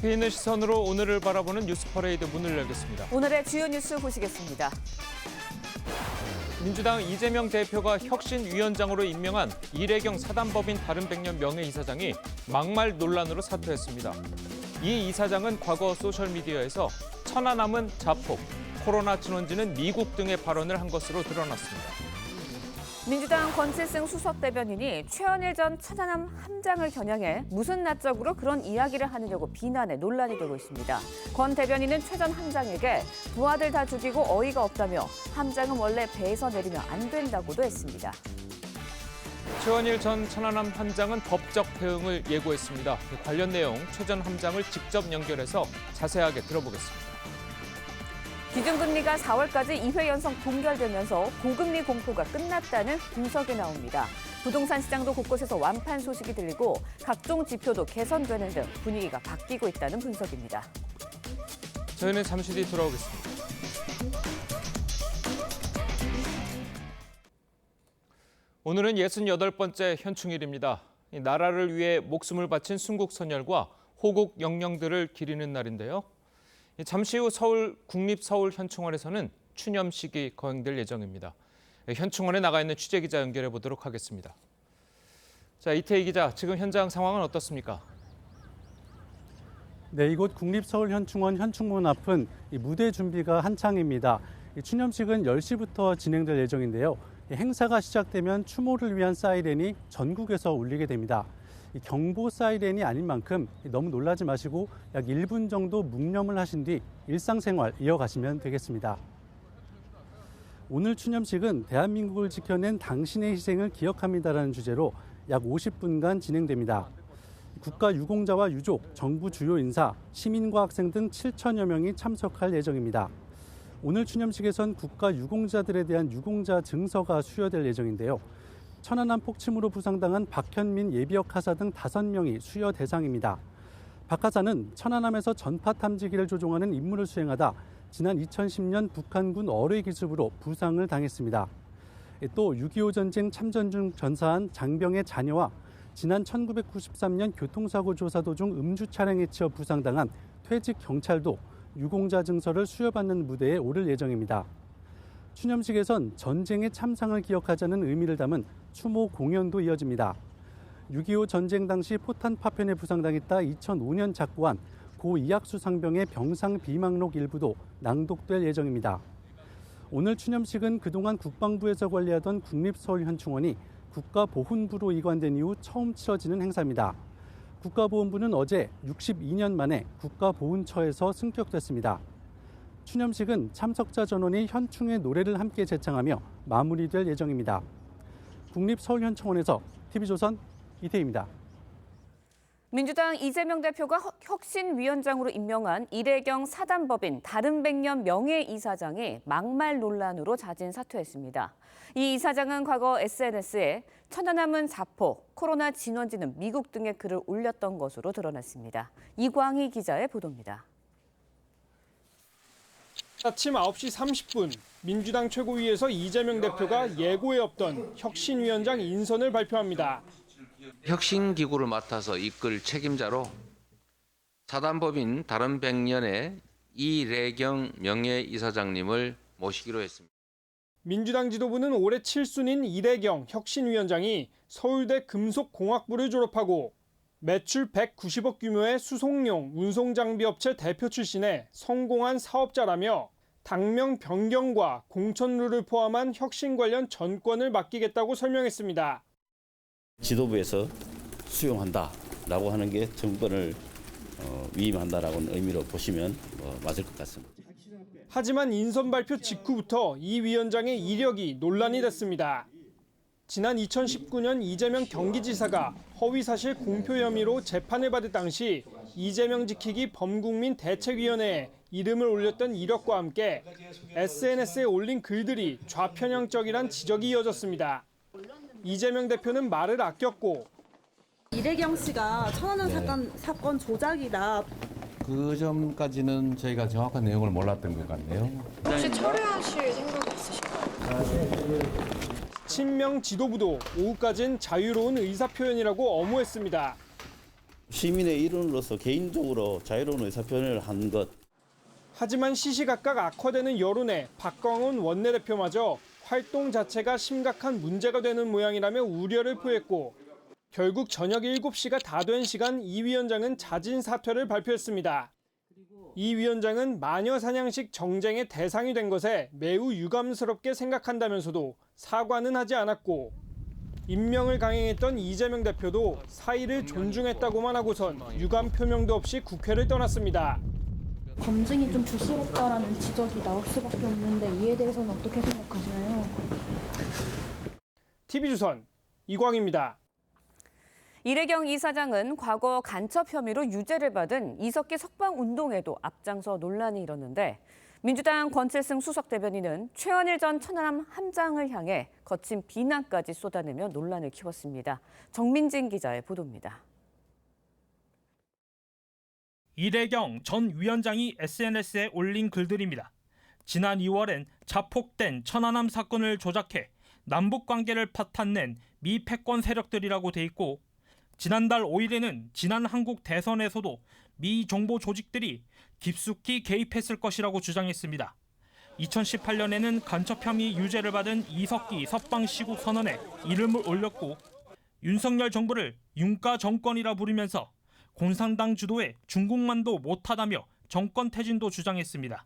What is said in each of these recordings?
깊이 있는 시선으로 오늘을 바라보는 뉴스 퍼레이드 문을 열겠습니다. 오늘의 주요 뉴스 보시겠습니다. 민주당 이재명 대표가 혁신위원장으로 임명한 이래경 사단법인 다른백년 명예이사장이 막말 논란으로 사퇴했습니다. 이 이사장은 과거 소셜미디어에서 천안함은 자폭, 코로나 진원지는 미국 등의 발언을 한 것으로 드러났습니다. 민주당 권칠승 수석대변인이 최현일 전 천안함 함장을 겨냥해 무슨 낯짝으로 그런 이야기를 하느냐고 비난해 논란이 되고 있습니다. 권 대변인은 최 전 함장에게 부하들 다 죽이고 어이가 없다며 함장은 원래 배에서 내리면 안 된다고도 했습니다. 최원일 전 천안함 함장은 법적 대응을 예고했습니다. 관련 내용 최 전 함장을 직접 연결해서 자세하게 들어보겠습니다. 기준금리가 4월까지 2회 연속 동결되면서 고금리 공포가 끝났다는 분석이 나옵니다. 부동산 시장도 곳곳에서 완판 소식이 들리고 각종 지표도 개선되는 등 분위기가 바뀌고 있다는 분석입니다. 저희는 잠시 뒤 돌아오겠습니다. 오늘은 68번째 현충일입니다. 나라를 위해 목숨을 바친 순국 선열과 호국 영령들을 기리는 날인데요. 잠시 후 서울 국립서울현충원에서는 추념식이 거행될 예정입니다. 현충원에 나가 있는 취재기자 연결해 보도록 하겠습니다. 자, 이태희 기자, 지금 현장 상황은 어떻습니까? 네, 이곳 국립서울현충원 현충원 앞은 무대 준비가 한창입니다. 추념식은 10시부터 진행될 예정인데요. 행사가 시작되면 추모를 위한 사이렌이 전국에서 울리게 됩니다. 경보 사이렌이 아닌 만큼 너무 놀라지 마시고 약 1분 정도 묵념을 하신 뒤 일상생활 이어가시면 되겠습니다. 오늘 추념식은 대한민국을 지켜낸 당신의 희생을 기억합니다라는 주제로 약 50분간 진행됩니다. 국가 유공자와 유족, 정부 주요 인사, 시민과 학생 등 7천여 명이 참석할 예정입니다. 오늘 추념식에선 국가 유공자들에 대한 유공자 증서가 수여될 예정인데요. 천안함 폭침으로 부상당한 박현민 예비역 하사 등 5명이 수여 대상입니다. 박 하사는 천안함에서 전파 탐지기를 조종하는 임무를 수행하다 지난 2010년 북한군 어뢰 기습으로 부상을 당했습니다. 또 6.25 전쟁 참전 중 전사한 장병의 자녀와 지난 1993년 교통사고 조사 도중 음주 차량에 치여 부상당한 퇴직 경찰도 유공자 증서를 수여받는 무대에 오를 예정입니다. 추념식에선 전쟁의 참상을 기억하자는 의미를 담은 추모 공연도 이어집니다. 6.25 전쟁 당시 포탄 파편에 부상당했다 2005년 작고한 고 이학수 상병의 병상 비망록 일부도 낭독될 예정입니다. 오늘 추념식은 그동안 국방부에서 관리하던 국립서울현충원이 국가보훈부로 이관된 이후 처음 치러지는 행사입니다. 국가보훈부는 어제 62년 만에 국가보훈처에서 승격됐습니다. 추념식은 참석자 전원이 현충의 노래를 함께 제창하며 마무리될 예정입니다. 국립서울현충원에서 TV조선 이태희입니다. 민주당 이재명 대표가 혁신위원장으로 임명한 이래경 사단법인 다른백년 명예이사장이 막말 논란으로 자진 사퇴했습니다. 이 이사장은 과거 SNS에 천안함은 자폭, 코로나 진원지는 미국 등의 글을 올렸던 것으로 드러났습니다. 이광희 기자의 보도입니다. 아침 9시 30분 민주당 최고위에서 이재명 대표가 예고에 없던 혁신위원장 인선을 발표합니다. 혁신기구를 맡아서 이끌 책임자로 사단법인 다른백년의 이래경 명예이사장님을 모시기로 했습니다. 민주당 지도부는 올해 7순인 이래경 혁신위원장이 서울대 금속공학부를 졸업하고 매출 190억 규모의 수송용 운송장비업체 대표 출신의 성공한 사업자라며 당명 변경과 공천룰을 포함한 혁신 관련 전권을 맡기겠다고 설명했습니다. 지도부에서 수용한다라고 하는 게 정권을 위임한다라는 의미로 보시면 맞을 것 같습니다. 하지만 인선 발표 직후부터 이 위원장의 이력이 논란이 됐습니다. 지난 2019년 이재명 경기지사가 허위사실 공표 혐의로 재판을 받을 당시 이재명 지키기 범국민 대책위원회에 이름을 올렸던 이력과 함께 SNS에 올린 글들이 좌편향적이란 지적이 이어졌습니다. 이재명 대표는 말을 아꼈고 이래경 씨가 천안함 사건 조작이다. 그 점까지는 저희가 정확한 내용을 몰랐던 것 같네요. 혹시 철회하실 생각이 있으신가요? 친명 지도부도 오후까지는 자유로운 의사표현이라고 엄호했습니다. 시민의 일원으로서 개인적으로 자유로운 의사표현을 한 것. 하지만 시시각각 악화되는 여론에 박광훈 원내대표마저 활동 자체가 심각한 문제가 되는 모양이라며 우려를 표했고 결국 저녁 7시가 다 된 시간 이 위원장은 자진 사퇴를 발표했습니다. 이 위원장은 마녀 사냥식 정쟁의 대상이 된 것에 매우 유감스럽게 생각한다면서도 사과는 하지 않았고 임명을 강행했던 이재명 대표도 사의를 존중했다고만 하고선 유감 표명도 없이 국회를 떠났습니다. 검증이 좀 부스럽다라는 지적이 나올 수밖에 없는데 이에 대해서는 어떻게 생각하시나요? TV조선 이광입니다. 이래경 이사장은 과거 간첩 혐의로 유죄를 받은 이석기 석방운동에도 앞장서 논란이 일었는데 민주당 권칠승 수석 대변인은 최원일 전 천안함 함장을 향해 거친 비난까지 쏟아내며 논란을 키웠습니다. 정민진 기자의 보도입니다. 이래경 전 위원장이 SNS에 올린 글들입니다. 지난 2월엔 자폭된 천안함 사건을 조작해 남북 관계를 파탄낸 미 패권 세력들이라고 돼 있고 지난달 5일에는 지난 한국 대선에서도 미 정보 조직들이 깊숙이 개입했을 것이라고 주장했습니다. 2018년에는 간첩 혐의 유죄를 받은 이석기 석방 시국 선언에 이름을 올렸고 윤석열 정부를 윤가 정권이라 부르면서 공산당 주도의 중국만도 못하다며 정권 퇴진도 주장했습니다.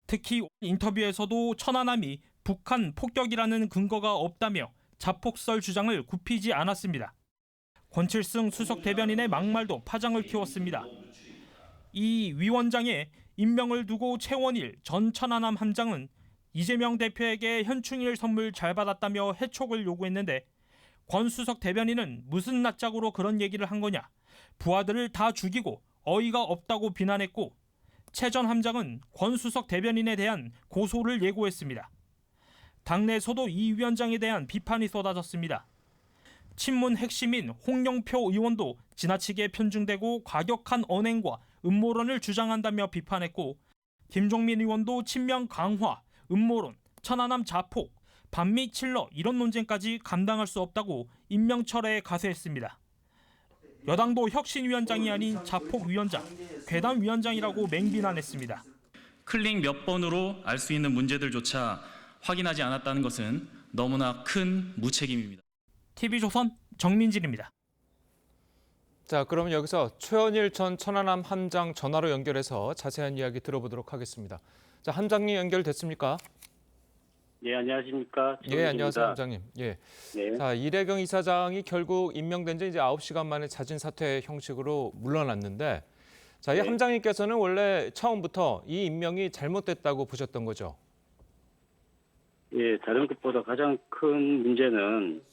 특히 인터뷰에서도 천안함이 북한 폭격이라는 근거가 없다며 자폭설 주장을 굽히지 않았습니다. 권칠승 수석 대변인의 막말도 파장을 키웠습니다. 이 위원장의 임명을 두고 최원일 전 천안함 함장은 이재명 대표에게 현충일 선물 잘 받았다며 해촉을 요구했는데 권 수석 대변인은 무슨 낯짝으로 그런 얘기를 한 거냐, 부하들을 다 죽이고 어이가 없다고 비난했고 최 전 함장은 권 수석 대변인에 대한 고소를 예고했습니다. 당내에서도 이 위원장에 대한 비판이 쏟아졌습니다. 친문 핵심인 홍영표 의원도 지나치게 편중되고 과격한 언행과 음모론을 주장한다며 비판했고 김종민 의원도 친명 강화, 음모론, 천안함 자폭, 반미 칠러 이런 논쟁까지 감당할 수 없다고 임명 철회에 가세했습니다. 여당도 혁신위원장이 아닌 자폭위원장, 괴담위원장이라고 맹비난했습니다. 클릭 몇 번으로 알 수 있는 문제들조차 확인하지 않았다는 것은 너무나 큰 무책임입니다. TV조선 정민진입니다. 자, 그러면 여기서 최원일 전 천안함 함장 전화로 연결해서 자세한 이야기 들어보도록 하겠습니다. 자, 함장님 연결됐습니까? 예, 안녕하십니까? 예, 안녕하세요, 함장님. 예. 네. 자, 이래경 이사장이 결국 임명된 지 이제 9시간 만에 자진 사퇴 형식으로 물러났는데, 자, 이 네. 함장님께서는 원래 처음부터 이 임명이 잘못됐다고 보셨던 거죠? 예, 다른 것보다 가장 큰 문제는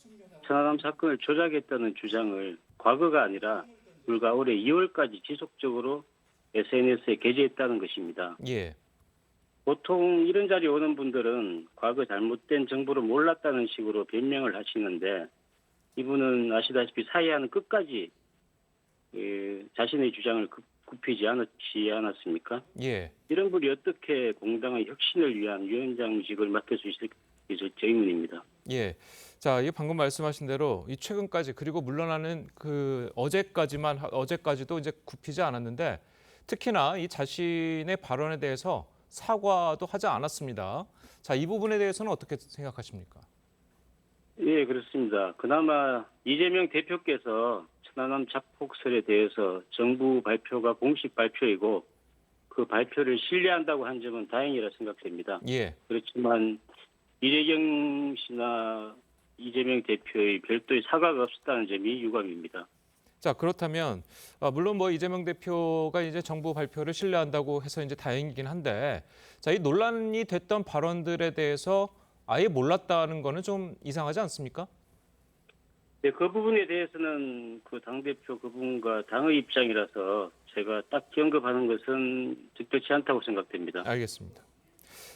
천안함 사건을 조작했다는 주장을 과거가 아니라 불과 올해 2월까지 지속적으로 SNS에 게재했다는 것입니다. 예. 보통 이런 자리에 오는 분들은 과거 잘못된 정보를 몰랐다는 식으로 변명을 하시는데 이분은 아시다시피 사의하는 끝까지 자신의 주장을 굽히지 않았습니까? 예. 이런 분이 어떻게 공당의 혁신을 위한 위원장직을 맡을 수 있을지 제 의문입니다. 예. 자, 이 방금 말씀하신 대로 이 최근까지 그리고 물러나는 그 어제까지도 이제 굽히지 않았는데 특히나 이 자신의 발언에 대해서 사과도 하지 않았습니다. 자, 이 부분에 대해서는 어떻게 생각하십니까? 예, 그렇습니다. 그나마 이재명 대표께서 천안함 자폭설에 대해서 정부 발표가 공식 발표이고 그 발표를 신뢰한다고 한 점은 다행이라 생각됩니다. 예. 그렇지만 이래경 씨나 이재명 대표의 별도의 사과가 없었다는 점이 유감입니다. 자, 그렇다면 물론 뭐 이재명 대표가 이제 정부 발표를 신뢰한다고 해서 이제 다행이긴 한데, 자, 이 논란이 됐던 발언들에 대해서 아예 몰랐다는 거는 좀 이상하지 않습니까? 네, 그 부분에 대해서는 그 당대표 그분과 당의 입장이라서 제가 딱 언급하는 것은 적절치 않다고 생각됩니다. 알겠습니다.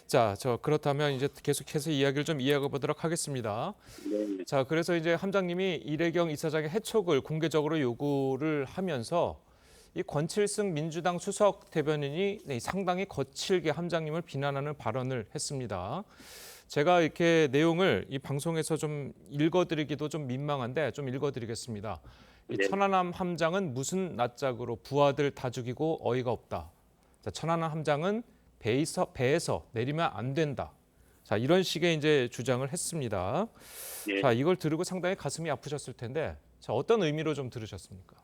자, 그렇다면 이제 계속해서 이야기를 좀 이어가 보도록 하겠습니다. 네. 자, 그래서 이제 함장님이 이래경 이사장의 해촉을 공개적으로 요구를 하면서 이 권칠승 민주당 수석 대변인이 상당히 거칠게 함장님을 비난하는 발언을 했습니다. 제가 이렇게 내용을 이 방송에서 좀 읽어드리기도 좀 민망한데 좀 읽어드리겠습니다. 이 네. 천안함 함장은 무슨 낯짝으로 부하들 다 죽이고 어이가 없다. 자, 천안함 함장은 배에서 내리면 안 된다. 자, 이런 식의 이제 주장을 했습니다. 예. 자, 이걸 들으고 상당히 가슴이 아프셨을 텐데, 자, 어떤 의미로 좀 들으셨습니까?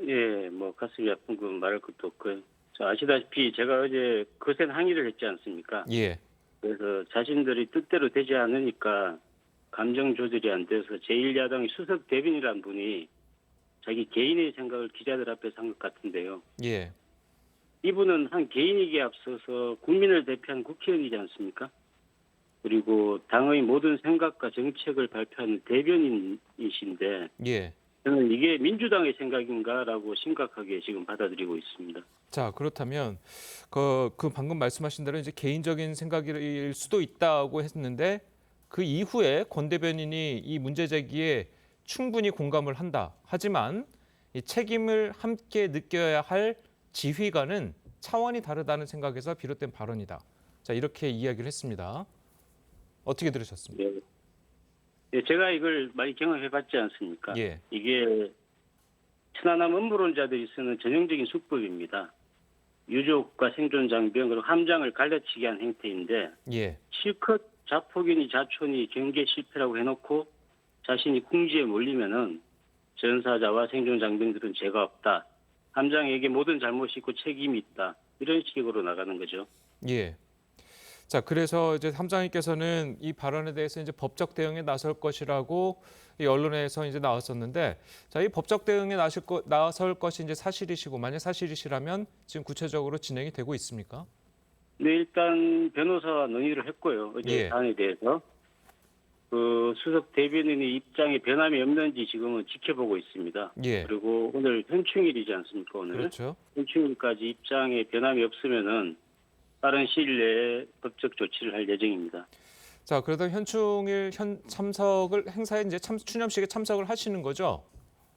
예, 뭐 가슴이 아픈 건 말할 것도 없고요. 저 아시다시피 제가 어제 거센 항의를 했지 않습니까? 예, 그래서 자신들이 뜻대로 되지 않으니까 감정 조절이 안 돼서 제1야당의 수석 대변이라는 분이 자기 개인의 생각을 기자들 앞에서 한 것 같은데요. 예, 이분은 한 개인에게 앞서서 국민을 대표하는 국회의원이지 않습니까? 그리고 당의 모든 생각과 정책을 발표하는 대변인이신데 예. 저는 이게 민주당의 생각인가라고 심각하게 지금 받아들이고 있습니다. 자, 그렇다면 그 방금 말씀하신 대로 이제 개인적인 생각일 수도 있다고 했는데 그 이후에 권 대변인이 이 문제 제기에 충분히 공감을 한다. 하지만 이 책임을 함께 느껴야 할 지휘관은 차원이 다르다는 생각에서 비롯된 발언이다. 자, 이렇게 이야기를 했습니다. 어떻게 들으셨습니까? 네. 예, 제가 이걸 많이 경험해봤지 않습니까? 예, 이게 천안함 음모론자들이 쓰는 전형적인 수법입니다. 유족과 생존 장병 그리고 함장을 갈라치게 한 행태인데 예, 실컷 자폭이니 자촌이 경계 실패라고 해놓고 자신이 궁지에 몰리면은 전사자와 생존 장병들은 죄가 없다. 함장에게 모든 잘못이 있고 책임이 있다. 이런 식으로 나가는 거죠. 예. 자, 그래서 이제 함장님께서는 이 발언에 대해서 이제 법적 대응에 나설 것이라고 이 언론에서 이제 나왔었는데, 자, 이 법적 대응에 나설 것이 이제 사실이시고, 만약 사실이시라면 지금 구체적으로 진행이 되고 있습니까? 네, 일단 변호사와 논의를 했고요. 어제 예. 사안에 대해서 그 수석 대변인의 입장에 변함이 없는지 지금은 지켜보고 있습니다. 예. 그리고 오늘 현충일이지 않습니까? 오늘 그렇죠. 현충일까지 입장에 변함이 없으면은 빠른 시일 내에 법적 조치를 할 예정입니다. 자, 그래도 현충일 행사에 이제 추념식에 참석을 하시는 거죠?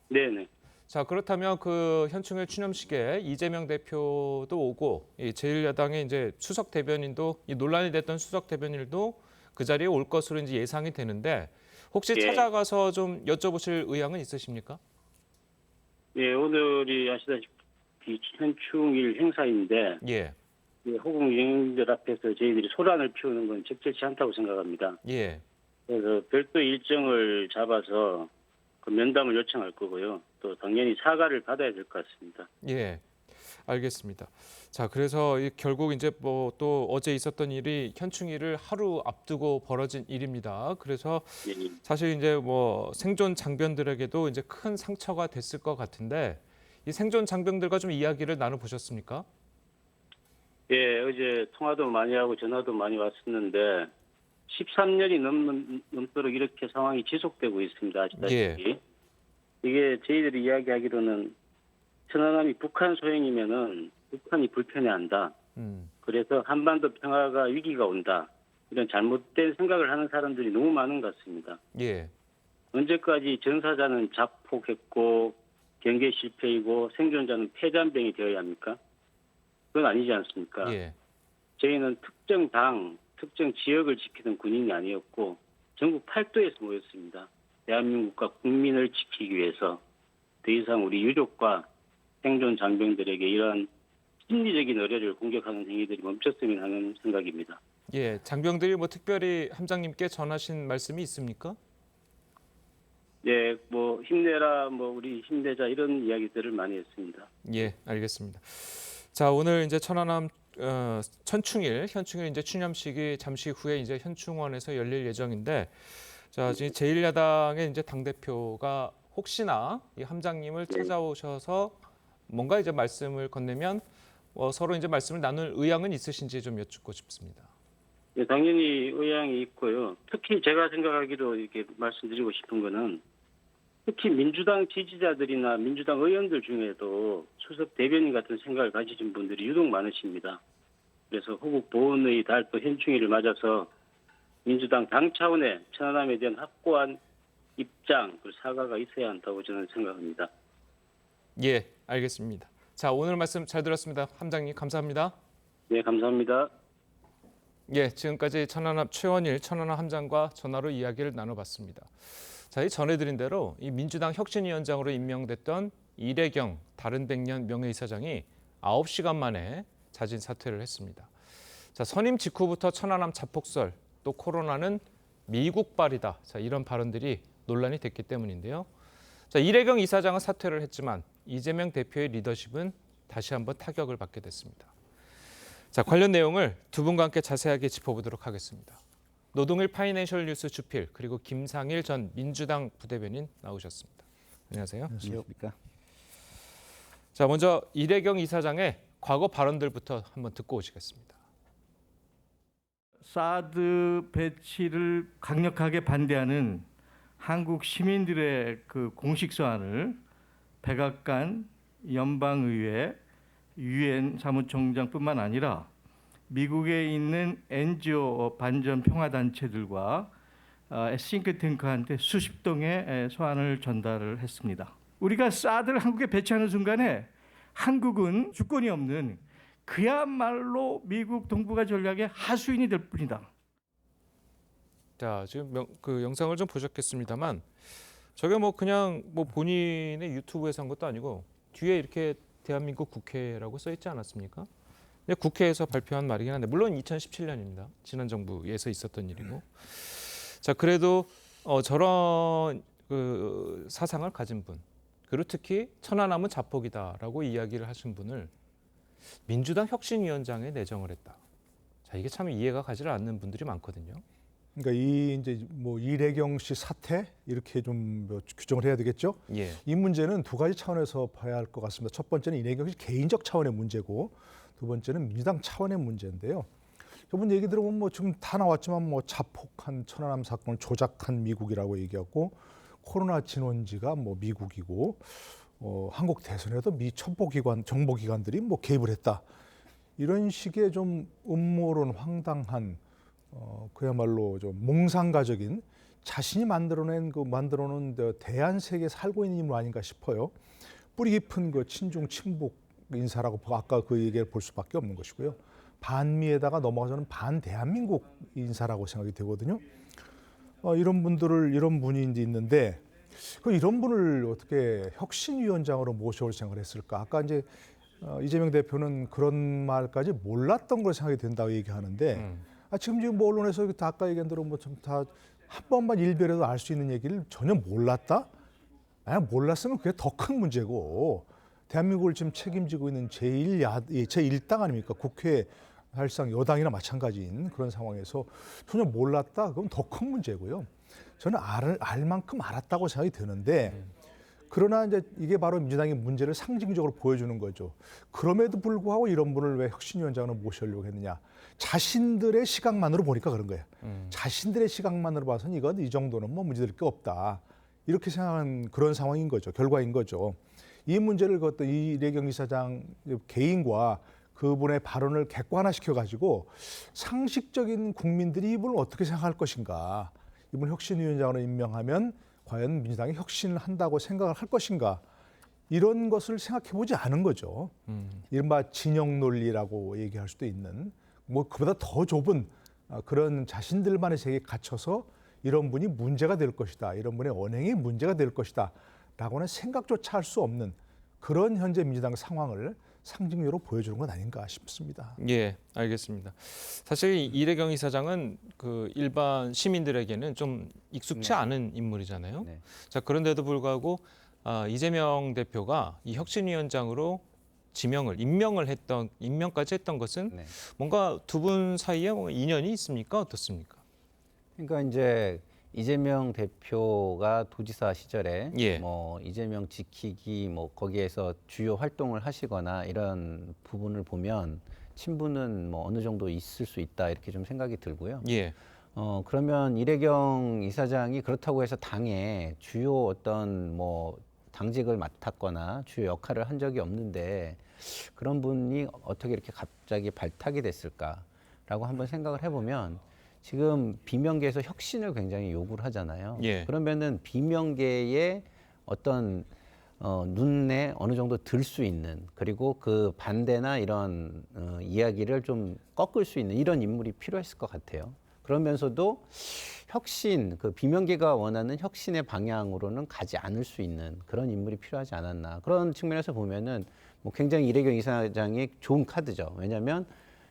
네네. 자, 그렇다면 그 현충일 추념식에 이재명 대표도 오고 이 제1야당의 이제 수석 대변인도 이 논란이 됐던 수석 대변인도 그 자리에 올 것으로 이제 예상이 되는데 혹시 예. 찾아가서 좀 여쭤보실 의향은 있으십니까? 예, 오늘이 아시다시피 현충일 행사인데 예, 호국 영웅들 앞에서 저희들이 소란을 피우는 건 적절치 않다고 생각합니다. 예, 그래서 별도 일정을 잡아서 그 면담을 요청할 거고요. 또 당연히 사과를 받아야 될 것 같습니다. 예. 알겠습니다. 자, 그래서 결국 이제 뭐 또 어제 있었던 일이 현충일을 하루 앞두고 벌어진 일입니다. 그래서 예. 사실 이제 뭐 생존 장병들에게도 이제 큰 상처가 됐을 것 같은데 이 생존 장병들과 좀 이야기를 나눠 보셨습니까? 예, 어제 통화도 많이 하고 전화도 많이 왔었는데 13년이 넘도록 이렇게 상황이 지속되고 있습니다. 아시다시피. 이게 저희들이 이야기하기로는 천안함이 북한 소행이면은 북한이 불편해한다. 그래서 한반도 평화가 위기가 온다. 이런 잘못된 생각을 하는 사람들이 너무 많은 것 같습니다. 예, 언제까지 전사자는 자폭했고 경계 실패이고 생존자는 폐잔병이 되어야 합니까? 그건 아니지 않습니까? 예, 저희는 특정 당, 특정 지역을 지키던 군인이 아니었고 전국 팔도에서 모였습니다. 대한민국과 국민을 지키기 위해서 더 이상 우리 유족과 생존 장병들에게 이러한 심리적인 의뢰를 공격하는 행위들이 멈췄으면 하는 생각입니다. 예. 장병들이 뭐 특별히 함장님께 전하신 말씀이 있습니까? 예, 뭐 힘내라, 뭐 우리 힘내자 이런 이야기들을 많이 했습니다. 예, 알겠습니다. 자, 오늘 이제 천안함 현충일 이제 추념식이 잠시 후에 이제 현충원에서 열릴 예정인데, 자, 지금 제1야당의 이제 당 대표가 혹시나 이 함장님을 찾아오셔서 뭔가 이제 말씀을 건네면 서로 이제 말씀을 나눌 의향은 있으신지 좀 여쭙고 싶습니다. 예, 당연히 의향이 있고요. 특히 제가 생각하기로 이렇게 말씀드리고 싶은 거는 특히 민주당 지지자들이나 민주당 의원들 중에도 수석 대변인 같은 생각을 가지신 분들이 유독 많으십니다. 그래서 호국 보훈의 달 또 현충일을 맞아서 민주당 당 차원의 천안함에 대한 확고한 입장 그리고 사과가 있어야 한다고 저는 생각합니다. 예, 알겠습니다. 자, 오늘 말씀 잘 들었습니다. 함장님 감사합니다. 네, 감사합니다. 예, 지금까지 최원일 천안함 함장과 전화로 이야기를 나눠봤습니다. 자, 이 전해드린 대로 이 민주당 혁신위원장으로 임명됐던 이래경 다른백년 명예이사장이 9시간 만에 자진 사퇴를 했습니다. 자, 선임 직후부터 천안함 자폭설, 또 코로나는 미국발이다. 자, 이런 발언들이 논란이 됐기 때문인데요. 자, 이래경 이사장은 사퇴를 했지만 이재명 대표의 리더십은 다시 한번 타격을 받게 됐습니다. 자, 관련 내용을 두 분과 함께 자세하게 짚어보도록 하겠습니다. 노동일 파이낸셜 뉴스 주필 그리고 김상일 전 민주당 부대변인 나오셨습니다. 안녕하세요. 안녕하십니까. 자, 먼저 이래경 이사장의 과거 발언들부터 한번 듣고 오시겠습니다. 사드 배치를 강력하게 반대하는 한국 시민들의 그 공식 서한을 백악관, 연방의회, 유엔 사무총장뿐만 아니라 미국에 있는 NGO 반전 평화 단체들과 싱크탱크한테 수십 통의 서한을 전달을 했습니다. 우리가 사드를 한국에 배치하는 순간에 한국은 주권이 없는 그야말로 미국 동북아 전략의 하수인이 될 뿐이다. 자, 지금 그 영상을 좀 보셨겠습니다만 저게 뭐 그냥 뭐 본인의 유튜브에서 한 것도 아니고 뒤에 이렇게 대한민국 국회라고 써 있지 않았습니까? 근데 국회에서 발표한 말이긴 한데 물론 2017년입니다. 지난 정부에서 있었던 일이고. 자, 그래도 저런 그 사상을 가진 분, 그리고 특히 천안함은 자폭이다라고 이야기를 하신 분을 민주당 혁신위원장에 내정을 했다. 자, 이게 참 이해가 가지 않는 분들이 많거든요. 그러니까 이 이제 뭐 이래경 씨 사태 이렇게 좀 규정을 해야 되겠죠. 예. 이 문제는 두 가지 차원에서 봐야 할 것 같습니다. 첫 번째는 이래경 씨 개인적 차원의 문제고, 두 번째는 민주당 차원의 문제인데요. 저번 얘기 들어보면 뭐 지금 다 나왔지만 뭐 자폭한 천안함 사건을 조작한 미국이라고 얘기하고, 코로나 진원지가 뭐 미국이고, 한국 대선에도 미 첩보기관, 정보기관들이 뭐 개입을 했다. 이런 식의 좀 음모론 황당한 그야말로 좀 몽상가적인 자신이 만들어놓은 대한 세계에 살고 있는 인물 아닌가 싶어요. 뿌리 깊은 그 친중 친북 인사라고 아까 그 얘기를 볼 수밖에 없는 것이고요. 반미에다가 넘어가서는 반대한민국 인사라고 생각이 되거든요. 이런 분이 이제 있는데 이런 분을 어떻게 혁신위원장으로 모셔올 생각을 했을까? 아까 이제 이재명 대표는 그런 말까지 몰랐던 걸 생각이 된다고 얘기하는데 지금 뭐 언론에서 다 아까 얘기한 대로 뭐 좀 다 한 번만 일별에도 알 수 있는 얘기를 전혀 몰랐다? 몰랐으면 그게 더 큰 문제고, 대한민국을 지금 책임지고 있는 제1당 아닙니까? 국회 사실상 여당이나 마찬가지인 그런 상황에서 전혀 몰랐다? 그럼 더 큰 문제고요. 저는 알 만큼 알았다고 생각이 드는데, 그러나 이제 이게 바로 민주당의 문제를 상징적으로 보여주는 거죠. 그럼에도 불구하고 이런 분을 왜 혁신위원장으로 모시려고 했느냐. 자신들의 시각만으로 보니까 그런 거예요. 자신들의 시각만으로 봐서는 이건 이 정도는 뭐 문제될 게 없다. 이렇게 생각하는 그런 상황인 거죠. 결과인 거죠. 이 문제를 그것도 이래경 이사장 개인과 그분의 발언을 객관화시켜가지고 상식적인 국민들이 이분을 어떻게 생각할 것인가. 이분을 혁신위원장으로 임명하면 과연 민주당이 혁신을 한다고 생각을 할 것인가. 이런 것을 생각해보지 않은 거죠. 이른바 진영 논리라고 얘기할 수도 있는, 뭐 그보다 더 좁은 그런 자신들만의 세계에 갇혀서 이런 분이 문제가 될 것이다. 이런 분의 언행이 문제가 될 것이다. 라고는 생각조차 할 수 없는 그런 현재 민주당 상황을 상징적으로 보여주는 건 아닌가 싶습니다. 예, 알겠습니다. 사실 이래경 이사장은 그 일반 시민들에게는 좀 익숙치 않은 인물이잖아요. 자, 그런데도 불구하고 이재명 대표가 이 혁신위원장으로 임명까지 했던 것은 뭔가 두 분 사이에 뭔가 인연이 있습니까? 어떻습니까? 그러니까 이제 이재명 대표가 도지사 시절에 뭐 이재명 지키기 뭐 거기에서 주요 활동을 하시거나 이런 부분을 보면 친분은 뭐 어느 정도 있을 수 있다 이렇게 좀 생각이 들고요. 그러면 이래경 이사장이 그렇다고 해서 당에 주요 어떤 뭐 당직을 맡았거나 주요 역할을 한 적이 없는데 그런 분이 어떻게 이렇게 갑자기 발탁이 됐을까라고 한번 생각을 해보면 지금 비명계에서 혁신을 굉장히 요구를 하잖아요. 그러면은 비명계의 어떤 눈에 어느 정도 들 수 있는, 그리고 그 반대나 이런 이야기를 좀 꺾을 수 있는 이런 인물이 필요했을 것 같아요. 그러면서도 혁신, 그 비명계가 원하는 혁신의 방향으로는 가지 않을 수 있는 그런 인물이 필요하지 않았나. 그런 측면에서 보면은 뭐 굉장히 이래경 이사장이 좋은 카드죠. 왜냐하면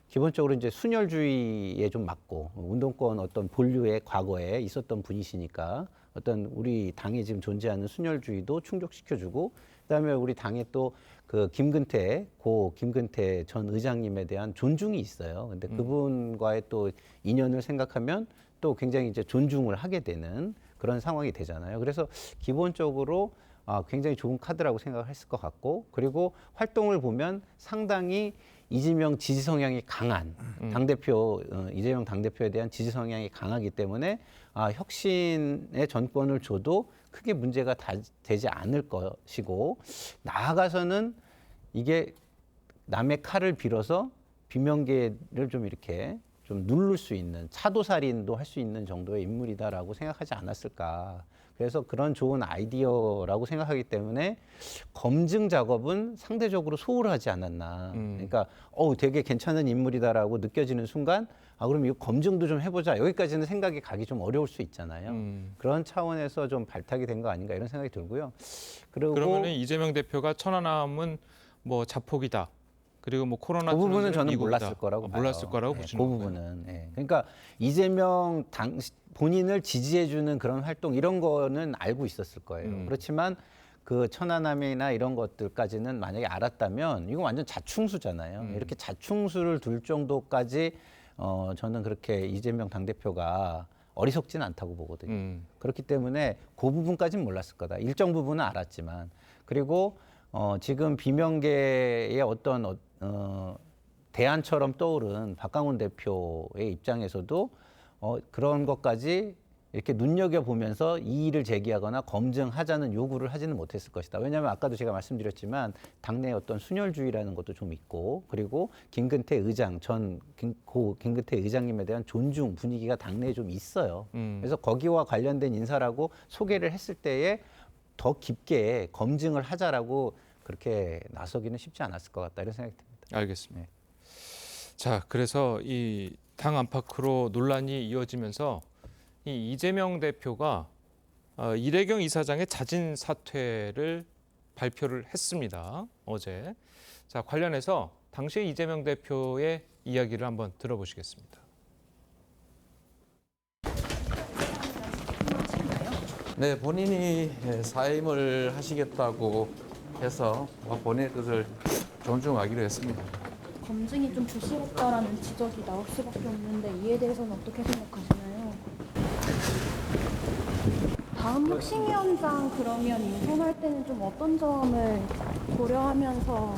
기본적으로 이제 순혈주의에 좀 맞고 운동권 어떤 본류의 과거에 있었던 분이시니까 어떤 우리 당에 지금 존재하는 순혈주의도 충족시켜주고 그다음에 우리 당에 또 그 김근태 전 의장님에 대한 존중이 있어요. 근데 그분과의 또 인연을 생각하면 또 굉장히 이제 존중을 하게 되는 그런 상황이 되잖아요. 그래서 기본적으로 굉장히 좋은 카드라고 생각했을 것 같고 그리고 활동을 보면 상당히 이재명 지지 성향이 강한 당대표 이재명 당대표에 대한 지지 성향이 강하기 때문에 혁신의 전권을 줘도 크게 문제가 되지 않을 것이고 나아가서는 이게 남의 칼을 빌어서 비명계를 좀 이렇게 좀 누를 수 있는 차도살인도 할 수 있는 정도의 인물이다라고 생각하지 않았을까. 그래서 그런 좋은 아이디어라고 생각하기 때문에 검증 작업은 상대적으로 소홀하지 않았나. 그러니까 되게 괜찮은 인물이다라고 느껴지는 순간 그럼 이거 검증도 좀 해보자. 여기까지는 생각이 가기 좀 어려울 수 있잖아요. 그런 차원에서 좀 발탁이 된 거 아닌가 이런 생각이 들고요. 그리고 그러면 이재명 대표가 천안함은 뭐 자폭이다. 그리고 뭐 코로나 그 부분은 저는 미국이다. 몰랐을 거라고 봐요. 몰랐을 거라고 네, 보시는 그 부분은. 네. 그러니까 이재명 본인을 지지해주는 그런 활동 이런 거는 알고 있었을 거예요. 그렇지만 그 천안함이나 이런 것들까지는 만약에 알았다면 이건 완전 자충수잖아요. 이렇게 자충수를 둘 정도까지 저는 그렇게 이재명 당대표가 어리석지는 않다고 보거든요. 그렇기 때문에 그 부분까지는 몰랐을 거다. 일정 부분은 알았지만 그리고 지금 비명계의 어떤 대안처럼 떠오른 박강원 대표의 입장에서도 그런 것까지 이렇게 눈여겨보면서 이의를 제기하거나 검증하자는 요구를 하지는 못했을 것이다. 왜냐하면 아까도 제가 말씀드렸지만 당내의 어떤 순혈주의라는 것도 좀 있고 그리고 김근태 의장 김근태 의장님에 대한 존중 분위기가 당내에 좀 있어요. 그래서 거기와 관련된 인사라고 소개를 했을 때에 더 깊게 검증을 하자라고 그렇게 나서기는 쉽지 않았을 것 같다 이런 생각이 듭니다. 알겠습니다. 네. 자, 그래서 이 당 안팎으로 논란이 이어지면서 이 이재명 대표가 이래경 이사장의 자진 사퇴를 발표를 했습니다. 어제. 자, 관련해서 당시 이재명 대표의 이야기를 한번 들어보시겠습니다. 네, 본인이 사임을 하시겠다고 해서 본인의 뜻을 존중하기로 했습니다. 검증이 좀 부실했다라는 지적이 나올 수밖에 없는데 이에 대해서는 어떻게 생각하시나요? 다음 혁신위원장 그러면 인선할 때는 좀 어떤 점을 고려하면서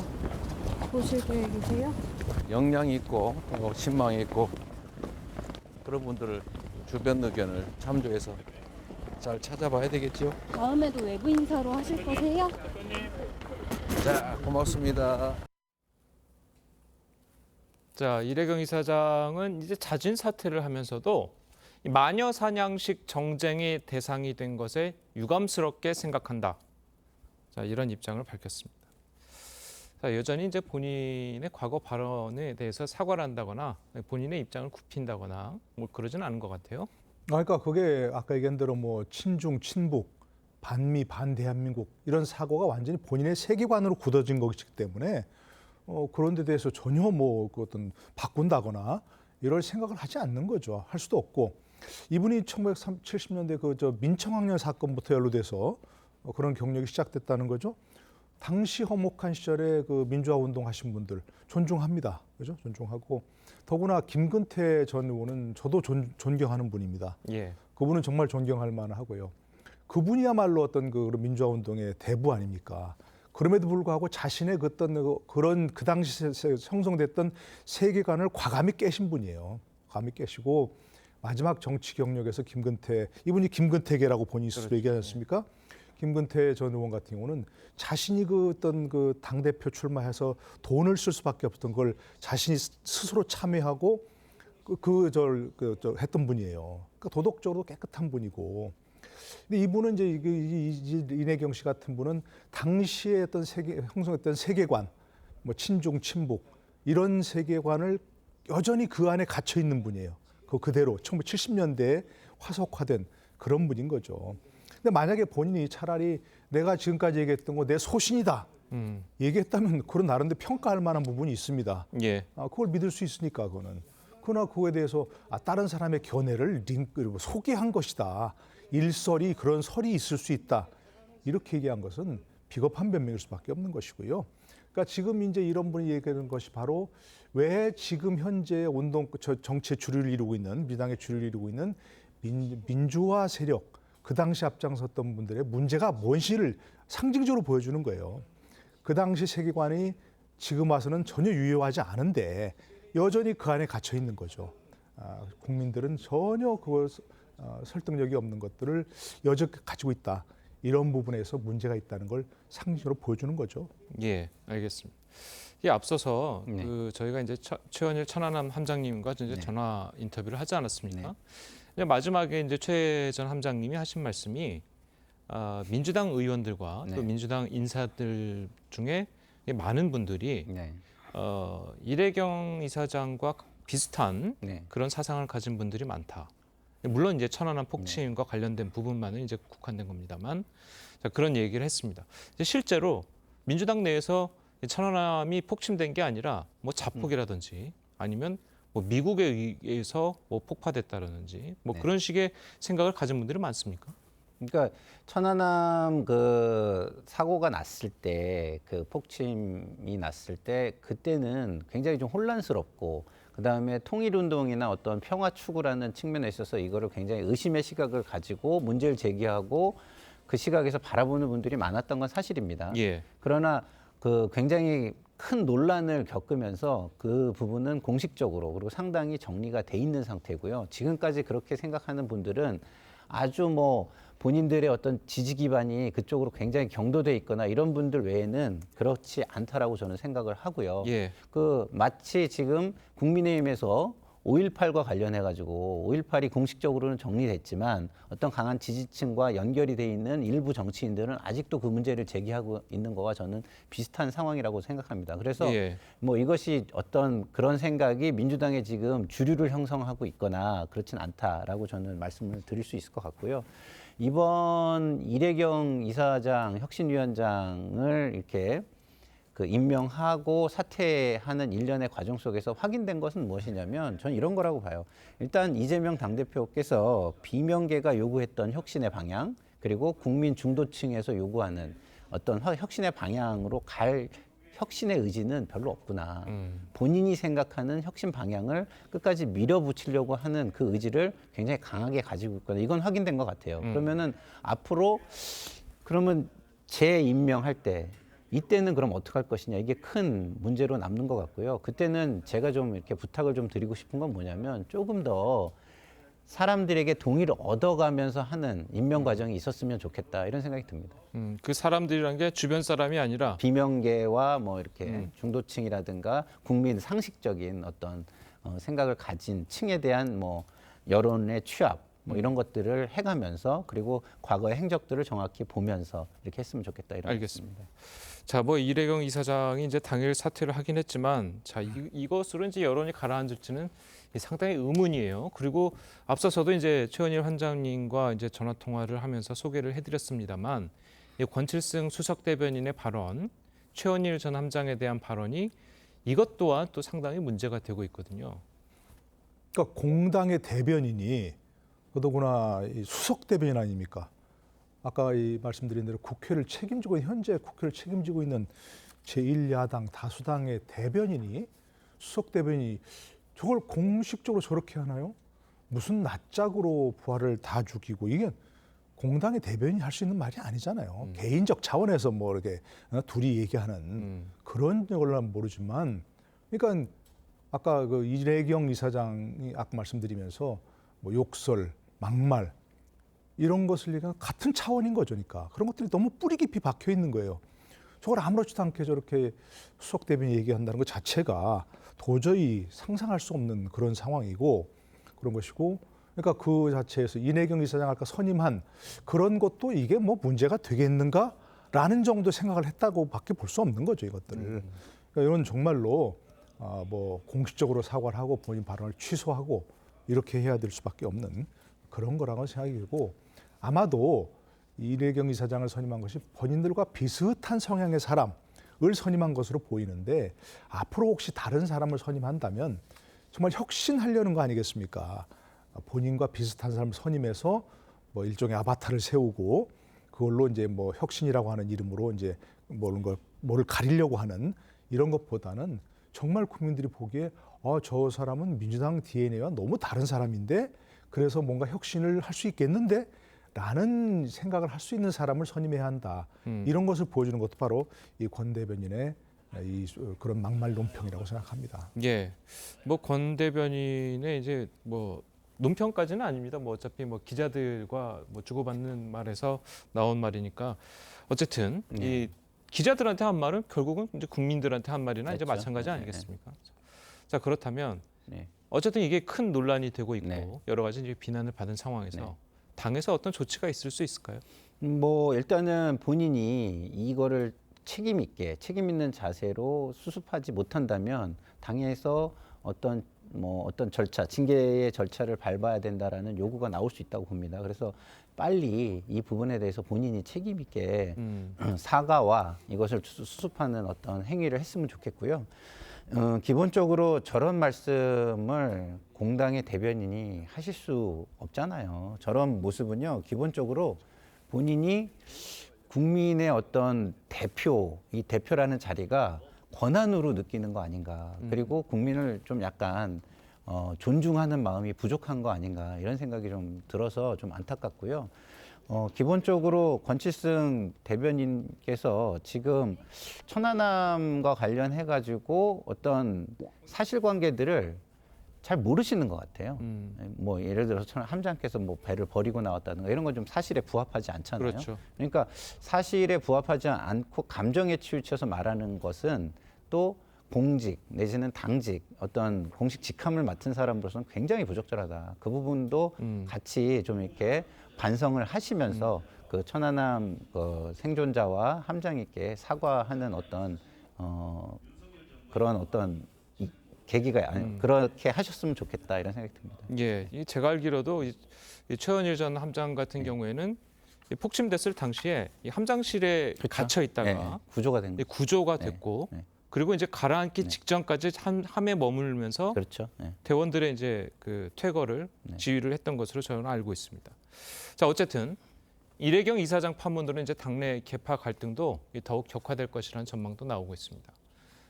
보실 계획이세요? 역량이 있고 또 신망이 있고 그런 분들을 주변 의견을 참조해서 잘 찾아봐야 되겠죠. 다음에도 외부 인사로 하실 거세요? 자, 고맙습니다. 자, 이래경 이사장은 이제 자진 사퇴를 하면서도 마녀 사냥식 정쟁의 대상이 된 것에 유감스럽게 생각한다. 자, 이런 입장을 밝혔습니다. 자, 여전히 이제 본인의 과거 발언에 대해서 사과를 한다거나 본인의 입장을 굽힌다거나 뭐 그러지는 않은 것 같아요. 그러니까 그게 아까 얘기한 대로 뭐 친중, 친북, 반미, 반대한민국 이런 사고가 완전히 본인의 세계관으로 굳어진 것이기 때문에 그런 데 대해서 전혀 뭐 그 어떤 바꾼다거나 이럴 생각을 하지 않는 거죠. 할 수도 없고 이분이 1970년대 그 민청학년 사건부터 연루돼서 그런 경력이 시작됐다는 거죠. 당시 허목한 시절에 그 민주화 운동 하신 분들 존중합니다. 그죠? 존중하고 더구나 김근태 전 의원은 저도 존경하는 분입니다. 예. 그분은 정말 존경할 만하고요. 그분이야말로 어떤 그 민주화 운동의 대부 아닙니까? 그럼에도 불구하고 자신의 그런 그 당시 형성됐던 세계관을 과감히 깨신 분이에요. 과감히 깨시고 마지막 정치 경력에서 이분이 김근태계라고 본인이 스스로 얘기하지 않습니까? 김근태 전 의원 같은 경우는 자신이 그 당대표 출마해서 돈을 쓸 수밖에 없었던 걸 자신이 스스로 참여하고 했던 분이에요. 그러니까 도덕적으로 깨끗한 분이고. 근데 이분은 이제 이내경 씨 같은 분은 당시에 어떤 형성했던 세계관, 뭐 친중, 친북 이런 세계관을 여전히 그 안에 갇혀 있는 분이에요. 그대로 1970년대에 화석화된 그런 분인 거죠. 근데 만약에 본인이 차라리 내가 지금까지 얘기했던 거 내 소신이다 얘기했다면 그런 나름대로 평가할 만한 부분이 있습니다. 예. 그걸 믿을 수 있으니까 그거는. 그러나 그거에 대해서 다른 사람의 견해를 소개한 것이다. 일설이 그런 설이 있을 수 있다. 이렇게 얘기한 것은 비겁한 변명일 수밖에 없는 것이고요. 그러니까 지금 이제 이런 분이 얘기하는 것이 바로 왜 지금 현재 정치의 주류를 이루고 있는 민주당의 주류를 이루고 있는 민주화 세력 그 당시 앞장섰던 분들의 문제가 무엇인지를 상징적으로 보여주는 거예요. 그 당시 세계관이 지금 와서는 전혀 유효하지 않은데 여전히 그 안에 갇혀 있는 거죠. 국민들은 전혀 그걸 설득력이 없는 것들을 여전히 가지고 있다. 이런 부분에서 문제가 있다는 걸 상징적으로 보여주는 거죠. 예, 알겠습니다. 이 앞서서 저희가 이제 최원일 천안함 함장님과 이제 전화 인터뷰를 하지 않았습니까? 마지막에 이제 최 전 함장님이 하신 말씀이 민주당 의원들과 또 민주당 인사들 중에 많은 분들이 이래경 이사장과 비슷한 그런 사상을 가진 분들이 많다. 물론 이제 천안함 폭침과 관련된 부분만은 이제 국한된 겁니다만 그런 얘기를 했습니다. 실제로 민주당 내에서 천안함이 폭침된 게 아니라 뭐 자폭이라든지 아니면 뭐 미국에 의해서 뭐 폭파됐다라든지 뭐 그런 식의 생각을 가진 분들이 많습니까? 그러니까 천안함 그 사고가 났을 때, 그 폭침이 났을 때 그때는 굉장히 좀 혼란스럽고 그다음에 통일운동이나 어떤 평화 추구라는 측면에 있어서 이거를 굉장히 의심의 시각을 가지고 문제를 제기하고 그 시각에서 바라보는 분들이 많았던 건 사실입니다. 예. 그러나 그 굉장히 큰 논란을 겪으면서 그 부분은 공식적으로 그리고 상당히 정리가 돼 있는 상태고요. 지금까지 그렇게 생각하는 분들은 아주 뭐 본인들의 어떤 지지 기반이 그쪽으로 굉장히 경도돼 있거나 이런 분들 외에는 그렇지 않다라고 저는 생각을 하고요. 예. 그 마치 지금 국민의힘에서 5.18과 관련해 가지고 5.18이 공식적으로는 정리됐지만 어떤 강한 지지층과 연결이 돼 있는 일부 정치인들은 아직도 그 문제를 제기하고 있는 거와 저는 비슷한 상황이라고 생각합니다. 그래서 뭐 이것이 어떤 그런 생각이 민주당에 지금 주류를 형성하고 있거나 그렇진 않다라고 저는 말씀을 드릴 수 있을 것 같고요. 이번 이래경 이사장 혁신위원장을 이렇게 그 임명하고 사퇴하는 일련의 과정 속에서 확인된 것은 무엇이냐면 저는 이런 거라고 봐요. 일단 이재명 당대표께서 비명계가 요구했던 혁신의 방향 그리고 국민 중도층에서 요구하는 어떤 혁신의 방향으로 갈 혁신의 의지는 별로 없구나. 본인이 생각하는 혁신 방향을 끝까지 밀어붙이려고 하는 그 의지를 굉장히 강하게 가지고 있거나 이건 확인된 것 같아요. 그러면은 앞으로 그러면 재임명할 때 이때는 그럼 어떻게 할 것이냐 이게 큰 문제로 남는 것 같고요. 그때는 제가 좀 이렇게 부탁을 좀 드리고 싶은 건 뭐냐면 조금 더 사람들에게 동의를 얻어가면서 하는 임명 과정이 있었으면 좋겠다 이런 생각이 듭니다. 그 사람들이란 게 주변 사람이 아니라 비명계와 뭐 이렇게 중도층이라든가 국민 상식적인 어떤 생각을 가진 층에 대한 뭐 여론의 취합 뭐 이런 것들을 해가면서 그리고 과거의 행적들을 정확히 보면서 이렇게 했으면 좋겠다 이런 알겠습니다. 자, 뭐 이래경 이사장이 이제 당일 사퇴를 하긴 했지만 자 이것으로 이제 여론이 가라앉을지는 상당히 의문이에요. 그리고 앞서서도 이제 최원일 환장님과 이제 전화 통화를 하면서 소개를 해드렸습니다만 권칠승 수석 대변인의 발언, 최원일 전 함장에 대한 발언이 이것 또한 또 상당히 문제가 되고 있거든요. 그러니까 공당의 대변인이 더더구나 수석 대변인 아닙니까? 아까 말씀드린 대로 국회를 책임지고 현재 국회를 책임지고 있는 제1야당 다수당의 대변인이 수석 대변인이 저걸 공식적으로 저렇게 하나요? 무슨 낯짝으로 부하를 다 죽이고 이게 공당의 대변인이 할 수 있는 말이 아니잖아요. 개인적 차원에서 뭐 이렇게 둘이 얘기하는 그런 걸로 모르지만 그러니까 아까 그 이래경 이사장이 아까 말씀드리면서 뭐 욕설, 막말 이런 것을 얘기하는 같은 차원인 거죠. 그러니까 그런 것들이 너무 뿌리 깊이 박혀 있는 거예요. 저걸 아무렇지도 않게 저렇게 수석 대변인이 얘기한다는 것 자체가 도저히 상상할 수 없는 그런 상황이고 그런 것이고 그러니까 그 자체에서 이래경 이사장 아까 선임한 그런 것도 이게 뭐 문제가 되겠는가라는 정도 생각을 했다고밖에 볼 수 없는 거죠. 이것들을. 그러니까 이건 정말로 뭐 공식적으로 사과를 하고 본인 발언을 취소하고 이렇게 해야 될 수밖에 없는 그런 거라고 생각이 들고 아마도 이래경 이사장을 선임한 것이 본인들과 비슷한 성향의 사람을 선임한 것으로 보이는데 앞으로 혹시 다른 사람을 선임한다면 정말 혁신하려는 거 아니겠습니까? 본인과 비슷한 사람을 선임해서 뭐 일종의 아바타를 세우고 그걸로 이제 뭐 혁신이라고 하는 이름으로 이제 뭐를 가리려고 하는 이런 것보다는 정말 국민들이 보기에 저 사람은 민주당 DNA와 너무 다른 사람인데 그래서 뭔가 혁신을 할 수 있겠는데 라는 생각을 할 수 있는 사람을 선임해야 한다. 이런 것을 보여주는 것도 바로 이 권 대변인의 그런 막말 논평이라고 생각합니다. 예, 뭐 권 대변인의 이제 뭐 논평까지는 아닙니다. 뭐 어차피 뭐 기자들과 뭐 주고받는 말에서 나온 말이니까 어쨌든 이 기자들한테 한 말은 결국은 이제 국민들한테 한 말이나 그렇죠. 이제 마찬가지 아니겠습니까? 자 그렇다면 어쨌든 이게 큰 논란이 되고 있고 여러 가지 이제 비난을 받은 상황에서 당에서 어떤 조치가 있을 수 있을까요? 뭐 일단은 본인이 이거를 책임 있는 자세로 수습하지 못한다면 당에서 어떤 절차, 징계의 절차를 밟아야 된다라는 요구가 나올 수 있다고 봅니다. 그래서 빨리 이 부분에 대해서 본인이 책임 있게 사과와 이것을 수습하는 어떤 행위를 했으면 좋겠고요. 기본적으로 저런 말씀을 공당의 대변인이 하실 수 없잖아요. 저런 모습은요, 기본적으로 본인이 국민의 어떤 이 대표라는 자리가 권한으로 느끼는 거 아닌가. 그리고 국민을 좀 약간 존중하는 마음이 부족한 거 아닌가. 이런 생각이 좀 들어서 좀 안타깝고요. 기본적으로 권칠승 대변인께서 지금 천안함과 관련해가지고 어떤 사실관계들을 잘 모르시는 것 같아요. 뭐 예를 들어서 함장께서 뭐 배를 버리고 나왔다든가 이런 건 좀 사실에 부합하지 않잖아요. 그렇죠. 그러니까 사실에 부합하지 않고 감정에 치우쳐서 말하는 것은 또 공직 내지는 당직 어떤 공식 직함을 맡은 사람으로서는 굉장히 부적절하다. 그 부분도 같이 좀 이렇게 반성을 하시면서 그 천안함 생존자와 함장님께 사과하는 어떤 그런 어떤 계기가 그렇게 하셨으면 좋겠다 이런 생각이 듭니다. 예, 제가 알기로도 이 최원일 전 함장 같은 경우에는 폭침됐을 당시에 이 함장실에 갇혀 있다가 구조가 된 거죠. 구조가 됐고 그리고 이제 가라앉기 직전까지 함에 머물면서 그렇죠. 대원들의 이제 그 퇴거를 지휘를 했던 것으로 저는 알고 있습니다. 자, 어쨌든 이래경 이사장 파문으로 이제 당내 계파 갈등도 더욱 격화될 것이라는 전망도 나오고 있습니다.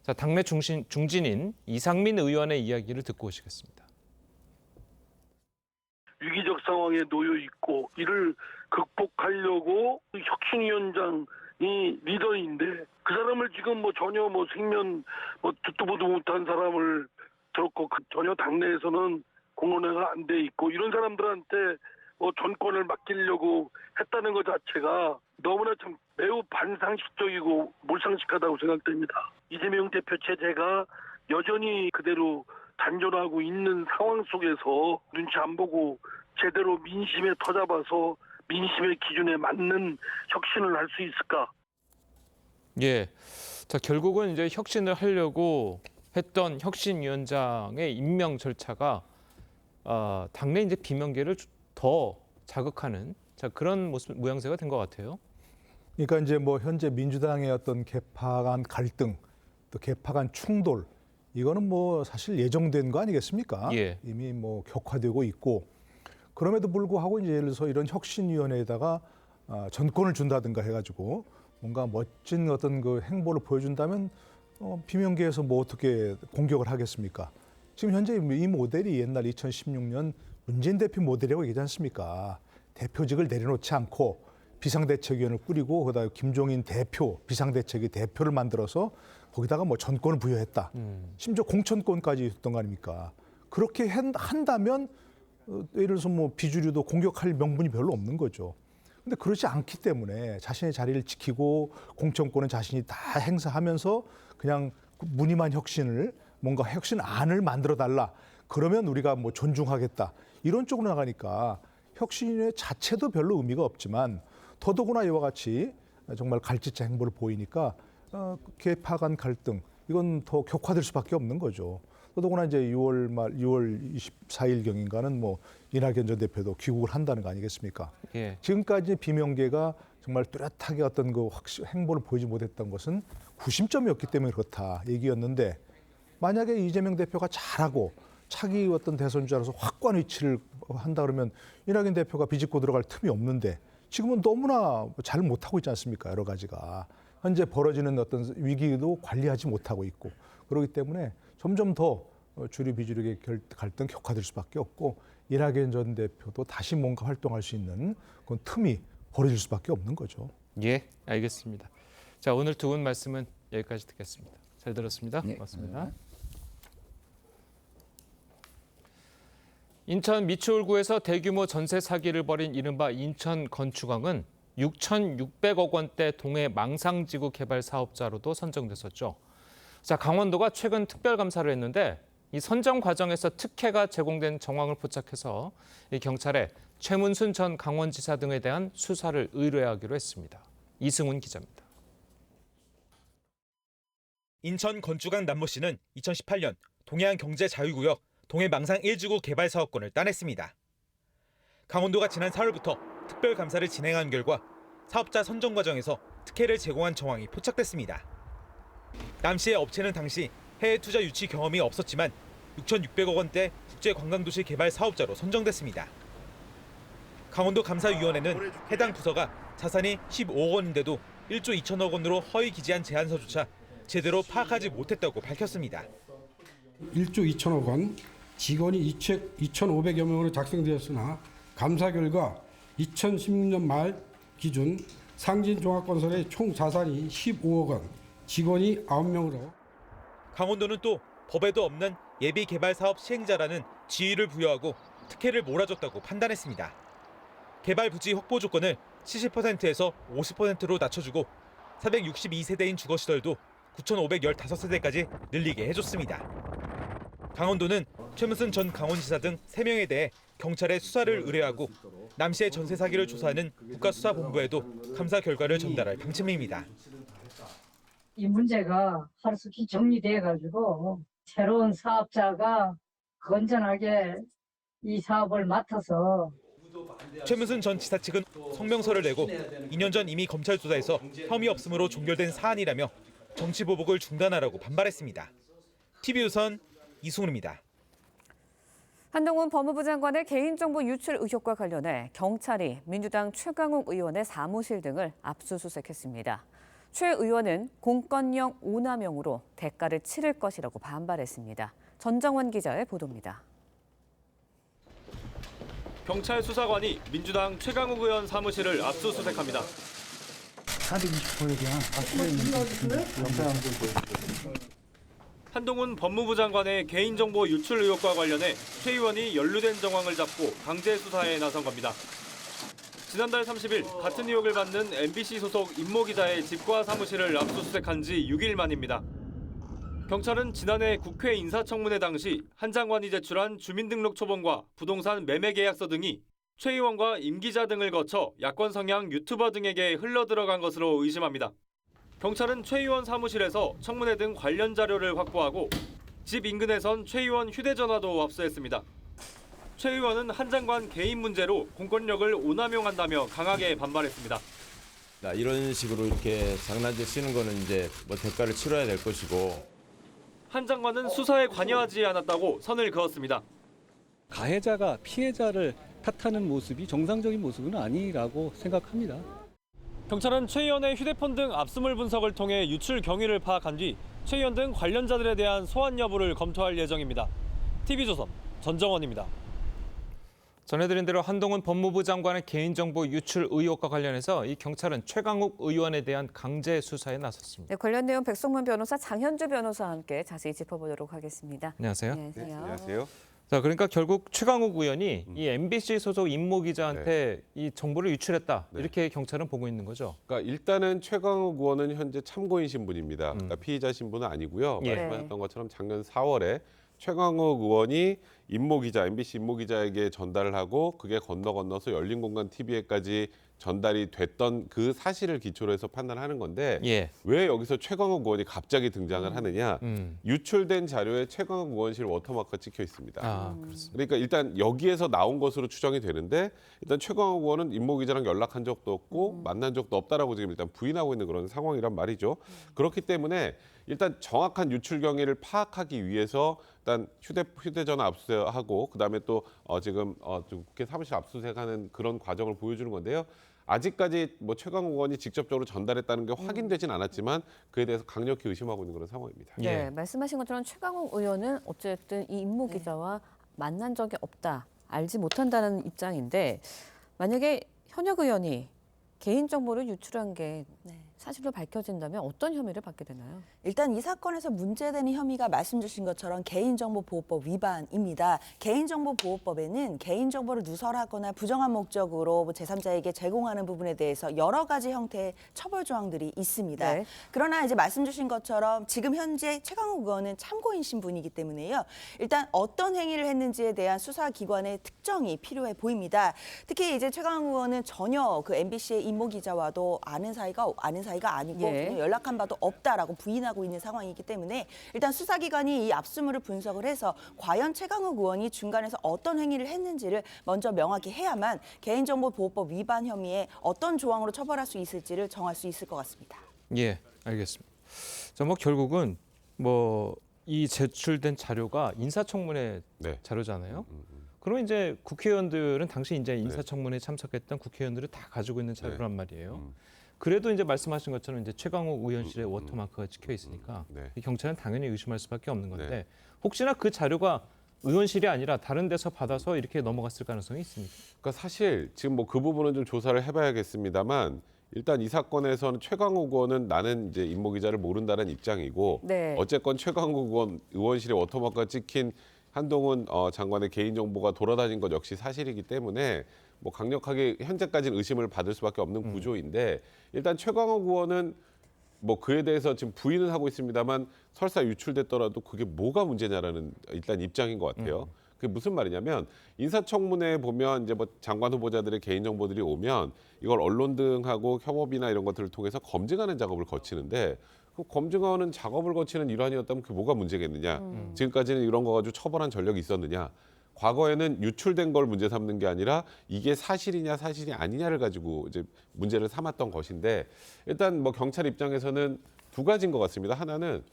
자, 당내 중진인 이상민 의원의 이야기를 듣고 오시겠습니다. 위기적 상황에 놓여 있고 이를 극복하려고 혁신위원장이 리더인데 그 사람을 지금 뭐 전혀 뭐 생면 듣도 보도 못한 사람을 들었고 전혀 당내에서는 공론화가 안 돼 있고 이런 사람들한테 전권을 맡기려고 했다는 것 자체가 너무나 참 매우 반상식적이고 몰상식하다고 생각됩니다. 이재명 대표 체제가 여전히 그대로 단존하고 있는 상황 속에서 눈치 안 보고 제대로 민심에 터잡아서 민심의 기준에 맞는 혁신을 할 수 있을까? 예, 자 결국은 이제 혁신을 하려고 했던 혁신위원장의 임명 절차가 당내 이제 비명계를 더 자극하는 그런 모양새가 된 것 같아요. 그러니까 이제 뭐 현재 민주당의 어떤 계파 간 갈등, 또 계파 간 충돌, 이거는 뭐 사실 예정된 거 아니겠습니까? 예. 이미 뭐 격화되고 있고 그럼에도 불구하고 이제 예를 들어서 이런 혁신위원회에다가 전권을 준다든가 해가지고 뭔가 멋진 어떤 그 행보를 보여준다면 비명계에서 뭐 어떻게 공격을 하겠습니까? 지금 현재 이 모델이 옛날 2016년 문재인 대표 모델이라고 얘기하지 않습니까? 대표직을 내려놓지 않고 비상대책위원회를 꾸리고 거기다 김종인 대표, 비상대책위 대표를 만들어서 거기다가 뭐 전권을 부여했다. 심지어 공천권까지 있었던 거 아닙니까? 그렇게 한다면 예를 들어서 뭐 비주류도 공격할 명분이 별로 없는 거죠. 근데 그렇지 않기 때문에 자신의 자리를 지키고 공천권은 자신이 다 행사하면서 그냥 무늬만 혁신을 뭔가 혁신안을 만들어 달라. 그러면 우리가 뭐 존중하겠다. 이런 쪽으로 나가니까 혁신의 자체도 별로 의미가 없지만 더더구나 이와 같이 정말 갈짓자 행보를 보이니까 계파 간 갈등 이건 더 격화될 수밖에 없는 거죠. 더더구나 이제 6월 말 6월 24일경인가는 뭐 이낙연 전 대표도 귀국을 한다는 거 아니겠습니까? 예. 지금까지 비명계가 정말 뚜렷하게 어떤 그 행보를 보이지 못했던 것은 구심점이었기 때문에 그렇다 얘기였는데 만약에 이재명 대표가 잘하고 차기 어떤 대선 주자로서 확고한 위치를 한다 그러면 이낙연 대표가 비집고 들어갈 틈이 없는데 지금은 너무나 잘 못하고 있지 않습니까? 여러 가지가. 현재 벌어지는 어떤 위기도 관리하지 못하고 있고 그렇기 때문에 점점 더 주류 비주류의 갈등 격화될 수밖에 없고 이낙연 전 대표도 다시 뭔가 활동할 수 있는 그런 틈이 벌어질 수밖에 없는 거죠. 예, 알겠습니다. 자, 오늘 두 분 말씀은 여기까지 듣겠습니다. 잘 들었습니다. 고맙습니다. 인천 미추홀구에서 대규모 전세 사기를 벌인 이른바 인천 건축왕은 6,600억 원대 동해 망상지구 개발 사업자로도 선정됐었죠. 자, 강원도가 최근 특별감사를 했는데 이 선정 과정에서 특혜가 제공된 정황을 포착해서 이 경찰에 최문순 전 강원지사 등에 대한 수사를 의뢰하기로 했습니다. 이승훈 기자입니다. 인천 건축왕 남모 씨는 2018년 동해안 경제자유구역 동해망상 1지구 개발 사업권을 따냈습니다. 강원도가 지난 4월부터 특별감사를 진행한 결과 사업자 선정 과정에서 특혜를 제공한 정황이 포착됐습니다. 남 씨의 업체는 당시 해외 투자 유치 경험이 없었지만 6,600억 원대 국제관광도시 개발 사업자로 선정됐습니다. 강원도 감사위원회는 해당 부서가 자산이 15억 원인데도 1조 2천억 원으로 허위 기재한 제안서조차 제대로 파악하지 못했다고 밝혔습니다. 1조 2천억 원, 직원이 2,500여 명으로 작성되었으나 감사 결과 2016년 말 기준 상진종합건설의 총 자산이 15억 원, 직원이 9명으로. 강원도는 또 법에도 없는 예비개발사업 시행자라는 지위를 부여하고 특혜를 몰아줬다고 판단했습니다. 개발 부지 확보 조건을 70%에서 50%로 낮춰주고 462세대인 주거시설도 9,515세대까지 늘리게 해줬습니다. 강원도는 최문순 전 강원지사 등 3명에 대해 경찰에 수사를 의뢰하고 남 씨의 전세 사기를 조사하는 국가수사본부에도 감사 결과를 전달할 방침입니다. 이 문제가 하루속히 정리돼가지고 새로운 사업자가 건전하게 이 사업을 맡아서 최문순 전 지사 측은 성명서를 내고 2년 전 이미 검찰 조사에서 혐의 없음으로 종결된 사안이라며 정치보복을 중단하라고 반발했습니다. TV조선 이승훈입니다. 한동훈 법무부 장관의 개인정보 유출 의혹과 관련해 경찰이 민주당 최강욱 의원의 사무실 등을 압수수색했습니다. 최 의원은 공권력 오남용으로 대가를 치를 것이라고 반발했습니다. 전정원 기자의 보도입니다. 경찰 수사관이 민주당 최강욱 의원 사무실을 압수수색합니다. 420호에 대한 영상 좀 보여주세요. 한동훈 법무부 장관의 개인정보 유출 의혹과 관련해 최 의원이 연루된 정황을 잡고 강제 수사에 나선 겁니다. 지난달 30일 같은 의혹을 받는 MBC 소속 임모 기자의 집과 사무실을 압수수색한 지 6일 만입니다. 경찰은 지난해 국회 인사청문회 당시 한 장관이 제출한 주민등록 초본과 부동산 매매 계약서 등이 최 의원과 임 기자 등을 거쳐 야권 성향 유튜버 등에게 흘러들어간 것으로 의심합니다. 경찰은 최 의원 사무실에서 청문회 등 관련 자료를 확보하고 집 인근에선 최 의원 휴대전화도 압수했습니다. 최 의원은 한 장관 개인 문제로 공권력을 오남용한다며 강하게 반발했습니다. 이런 식으로 이렇게 장난질 치는 거는 이제 뭐 대가를 치러야 될 것이고. 한 장관은 수사에 관여하지 않았다고 선을 그었습니다. 가해자가 피해자를 탓하는 모습이 정상적인 모습은 아니라고 생각합니다. 경찰은 최 의원의 휴대폰 등 압수물 분석을 통해 유출 경위를 파악한 뒤 최 의원 등 관련자들에 대한 소환 여부를 검토할 예정입니다. TV조선 전정원입니다. 전해드린 대로 한동훈 법무부 장관의 개인정보 유출 의혹과 관련해서 이 경찰은 최강욱 의원에 대한 강제 수사에 나섰습니다. 네, 관련 내용 백성문 변호사, 장현주 변호사와 함께 자세히 짚어보도록 하겠습니다. 안녕하세요. 안녕하세요. 네, 안녕하세요. 자, 그러니까 결국 최강욱 의원이 이 MBC 소속 임모 기자한테 이 정보를 유출했다. 이렇게 경찰은 보고 있는 거죠. 그러니까 일단은 최강욱 의원은 현재 참고인 신분입니다. 그러니까 피의자 신분은 아니고요. 예. 말씀하셨던 것처럼 작년 4월에 최강욱 의원이 MBC 임모 기자에게 전달을 하고 그게 건너서 열린공간 TV에까지 전달이 됐던 그 사실을 기초로 해서 판단하는 건데 예. 왜 여기서 최강욱 의원이 갑자기 등장을 하느냐. 유출된 자료에 최강욱 의원실 워터마크가 찍혀 있습니다. 그렇습니다. 그러니까 일단 여기에서 나온 것으로 추정이 되는데 일단 최강욱 의원은 임모 기자랑 연락한 적도 없고 만난 적도 없다라고 지금 일단 부인하고 있는 그런 상황이란 말이죠. 그렇기 때문에 일단 정확한 유출 경위를 파악하기 위해서 일단 휴대전화 압수수색하고 그다음에 또 지금 국회 사무실 압수수색하는 그런 과정을 보여주는 건데요. 아직까지 뭐 최강욱 의원이 직접적으로 전달했다는 게 확인되진 않았지만 그에 대해서 강력히 의심하고 있는 그런 상황입니다. 네, 말씀하신 것처럼 최강욱 의원은 어쨌든 이 임모 기자와 만난 적이 없다, 알지 못한다는 입장인데 만약에 현역 의원이 개인정보를 유출한 게 사실로 밝혀진다면 어떤 혐의를 받게 되나요? 일단 이 사건에서 문제되는 혐의가 말씀 주신 것처럼 개인정보보호법 위반입니다. 개인정보보호법에는 개인정보를 누설하거나 부정한 목적으로 제3자에게 제공하는 부분에 대해서 여러 가지 형태의 처벌 조항들이 있습니다. 네. 그러나 이제 말씀 주신 것처럼 지금 현재 최강욱 의원은 참고인신 분이기 때문에요. 일단 어떤 행위를 했는지에 대한 수사기관의 특정이 필요해 보입니다. 특히 이제 최강욱 의원은 전혀 그 MBC의 임모 기자와도 아는 사이가 아니고 전혀 연락한 바도 없다라고 부인하고 있는 상황이기 때문에 일단 수사기관이 이 압수물을 분석을 해서 과연 최강욱 의원이 중간에서 어떤 행위를 했는지를 먼저 명확히 해야만 개인정보보호법 위반 혐의에 어떤 조항으로 처벌할 수 있을지를 정할 수 있을 것 같습니다. 예, 알겠습니다. 자, 뭐 결국은 뭐 이 제출된 자료가 인사청문회 자료잖아요. 그럼 이제 국회의원들은 당시 이제 인사청문회에 참석했던 국회의원들을 다 가지고 있는 자료란 말이에요. 그래도 이제 말씀하신 것처럼 이제 최강욱 의원실에 워터마크가 찍혀 있으니까 경찰은 당연히 의심할 수밖에 없는 건데 혹시나 그 자료가 의원실이 아니라 다른 데서 받아서 이렇게 넘어갔을 가능성이 있습니까? 그러니까 사실 지금 뭐 그 부분은 좀 조사를 해봐야겠습니다만 일단 이 사건에서는 최강욱 의원은 나는 이제 임모 기자를 모른다는 입장이고 어쨌건 최강욱 의원 의원실에 워터마크가 찍힌 한동훈 장관의 개인정보가 돌아다닌 것 역시 사실이기 때문에 뭐 강력하게 현재까지는 의심을 받을 수밖에 없는 구조인데 일단 최강욱 의원은 뭐 그에 대해서 지금 부인은 하고 있습니다만 설사 유출됐더라도 그게 뭐가 문제냐라는 일단 입장인 것 같아요. 그게 무슨 말이냐면 인사청문회에 보면 이제 뭐 장관 후보자들의 개인정보들이 오면 이걸 언론 등하고 협업이나 이런 것들을 통해서 검증하는 작업을 거치는데 그 검증하는 작업을 거치는 일환이었다면 그게 뭐가 문제겠느냐. 지금까지는 이런 거 가지고 처벌한 전력이 있었느냐. 과거에는 유출된 걸 문제 삼는 게 아니라 이게 사실이냐 사실이 아니냐를 가지고 이제 문제를 삼았던 것인데 일단 뭐 경찰 입장에서는 두 가지인 것 같습니다. 하나는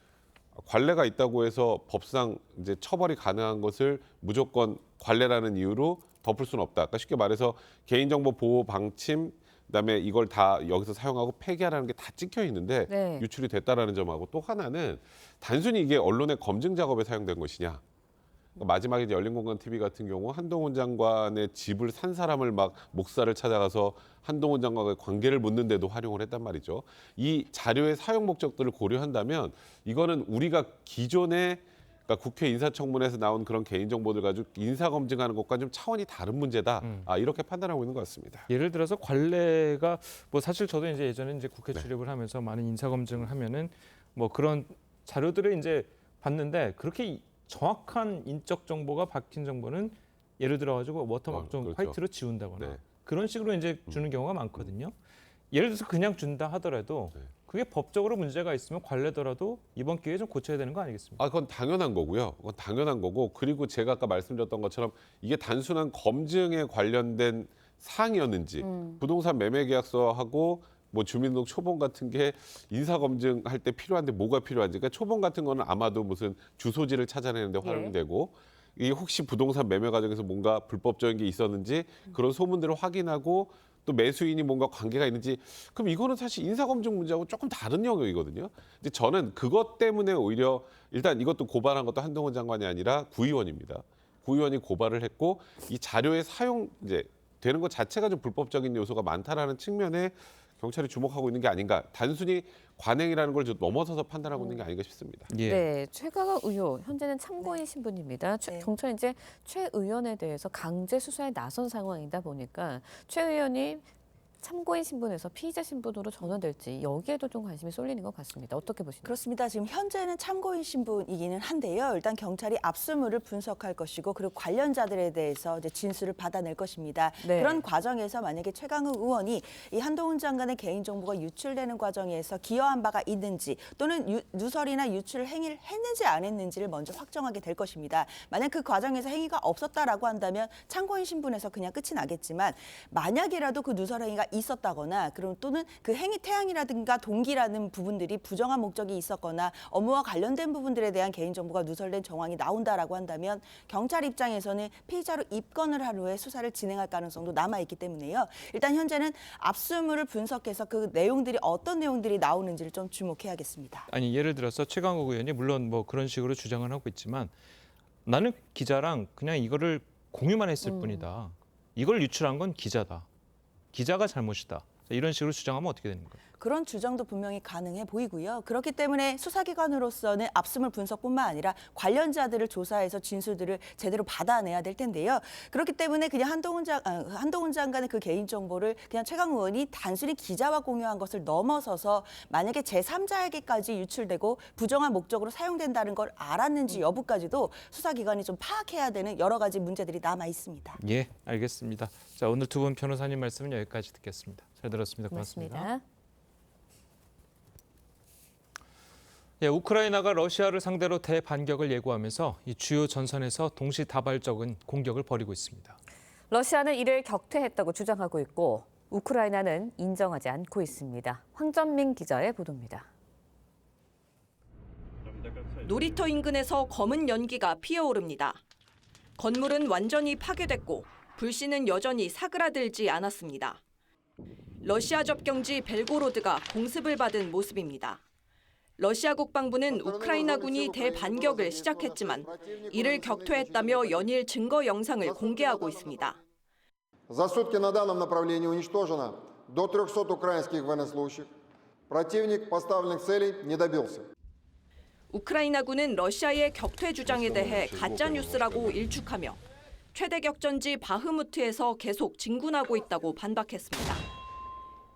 관례가 있다고 해서 법상 이제 처벌이 가능한 것을 무조건 관례라는 이유로 덮을 수는 없다. 그러니까 쉽게 말해서 개인정보 보호 방침 그다음에 이걸 다 여기서 사용하고 폐기하라는 게 다 찍혀 있는데 유출이 됐다라는 점하고 또 하나는 단순히 이게 언론의 검증 작업에 사용된 것이냐. 그러니까 마지막에 열린공간 TV 같은 경우 한동훈 장관의 집을 산 사람을 막 목사를 찾아가서 한동훈 장관과의 관계를 묻는데도 활용을 했단 말이죠. 이 자료의 사용 목적들을 고려한다면 이거는 우리가 기존에 그러니까 국회 인사청문회에서 나온 그런 개인정보들 가지고 인사검증하는 것과 좀 차원이 다른 문제다. 이렇게 판단하고 있는 것 같습니다. 예를 들어서 관례가 뭐 사실 저도 이제 예전에 이제 국회 출입을 하면서 많은 인사검증을 하면은 뭐 그런 자료들을 이제 봤는데 그렇게 정확한 인적 정보가 박힌 정보는 예를 들어 가지고 워터마크 좀 화이트로 지운다거나 그런 식으로 이제 주는 경우가 많거든요. 예를 들어서 그냥 준다 하더라도 그게 법적으로 문제가 있으면 관례더라도 이번 기회에 좀 고쳐야 되는 거 아니겠습니까? 그건 당연한 거고요. 그건 당연한 거고 그리고 제가 아까 말씀드렸던 것처럼 이게 단순한 검증에 관련된 사항이었는지 부동산 매매 계약서하고 뭐 주민등록 초본 같은 게 인사검증할 때 필요한데 뭐가 필요한지. 그러니까 초본 같은 거는 아마도 무슨 주소지를 찾아내는 데 활용되고 이 혹시 부동산 매매 과정에서 뭔가 불법적인 게 있었는지 그런 소문들을 확인하고 또 매수인이 뭔가 관계가 있는지 그럼 이거는 사실 인사검증 문제하고 조금 다른 영역이거든요. 근데 저는 그것 때문에 오히려 일단 이것도 고발한 것도 한동훈 장관이 아니라 구의원입니다. 구의원이 고발을 했고 이 자료의 사용 이제 되는 것 자체가 좀 불법적인 요소가 많다라는 측면에 경찰이 주목하고 있는 게 아닌가. 단순히 관행이라는 걸 좀 넘어서서 판단하고 있는 게 아닌가 싶습니다. 네, 최강욱 의원 현재는 참고인 신분입니다. 경찰이 이제 최 의원에 대해서 강제 수사에 나선 상황이다 보니까 최 의원이 참고인 신분에서 피의자 신분으로 전환될지 여기에도 좀 관심이 쏠리는 것 같습니다. 어떻게 보시나요? 그렇습니다. 지금 현재는 참고인 신분이기는 한데요. 일단 경찰이 압수물을 분석할 것이고 그리고 관련자들에 대해서 이제 진술을 받아낼 것입니다. 네. 그런 과정에서 만약에 최강욱 의원이 이 한동훈 장관의 개인정보가 유출되는 과정에서 기여한 바가 있는지 또는 누설이나 유출 행위를 했는지 안 했는지를 먼저 확정하게 될 것입니다. 만약 그 과정에서 행위가 없었다라고 한다면 참고인 신분에서 그냥 끝이 나겠지만 만약이라도 그 누설 행위가 있었다거나 그럼 또는 그 행위 태양이라든가 동기라는 부분들이 부정한 목적이 있었거나 업무와 관련된 부분들에 대한 개인정보가 누설된 정황이 나온다라고 한다면 경찰 입장에서는 피의자로 입건을 한 후에 수사를 진행할 가능성도 남아있기 때문에요. 일단 현재는 압수물을 분석해서 그 내용들이 어떤 내용들이 나오는지를 좀 주목해야겠습니다. 아니 예를 들어서 최강욱 의원이 물론 뭐 그런 식으로 주장을 하고 있지만 나는 기자랑 그냥 이거를 공유만 했을 뿐이다. 이걸 유출한 건 기자다. 기자가 잘못이다. 이런 식으로 주장하면 어떻게 되는 거예요? 그런 주장도 분명히 가능해 보이고요. 그렇기 때문에 수사기관으로서는 압수물 분석뿐만 아니라 관련자들을 조사해서 진술들을 제대로 받아내야 될 텐데요. 그렇기 때문에 그냥 한동훈 장관의 그 개인정보를 그냥 최강욱 의원이 단순히 기자와 공유한 것을 넘어서서 만약에 제3자에게까지 유출되고 부정한 목적으로 사용된다는 걸 알았는지 여부까지도 수사기관이 좀 파악해야 되는 여러 가지 문제들이 남아 있습니다. 예, 알겠습니다. 자, 오늘 두 분 변호사님 말씀은 여기까지 듣겠습니다. 잘 들었습니다. 고맙습니다. 예, 우크라이나가 러시아를 상대로 대반격을 예고하면서 이 주요 전선에서 동시다발적인 공격을 벌이고 있습니다. 러시아는 이를 격퇴했다고 주장하고 있고 우크라이나는 인정하지 않고 있습니다. 황전민 기자의 보도입니다. 놀이터 인근에서 검은 연기가 피어오릅니다. 건물은 완전히 파괴됐고 불씨는 여전히 사그라들지 않았습니다. 러시아 접경지 벨고로드가 공습을 받은 모습입니다. 러시아 국방부는 우크라이나군이 대반격을 시작했지만 이를 격퇴했다며 연일 증거 영상을 공개하고 있습니다. За сутки на данном направлении уничтожено до 300 украинских военнослужащих. Противник поставленных целей не добился. 우크라이나군은 러시아의 격퇴 주장에 대해 가짜 뉴스라고 일축하며 최대 격전지 바흐무트에서 계속 진군하고 있다고 반박했습니다.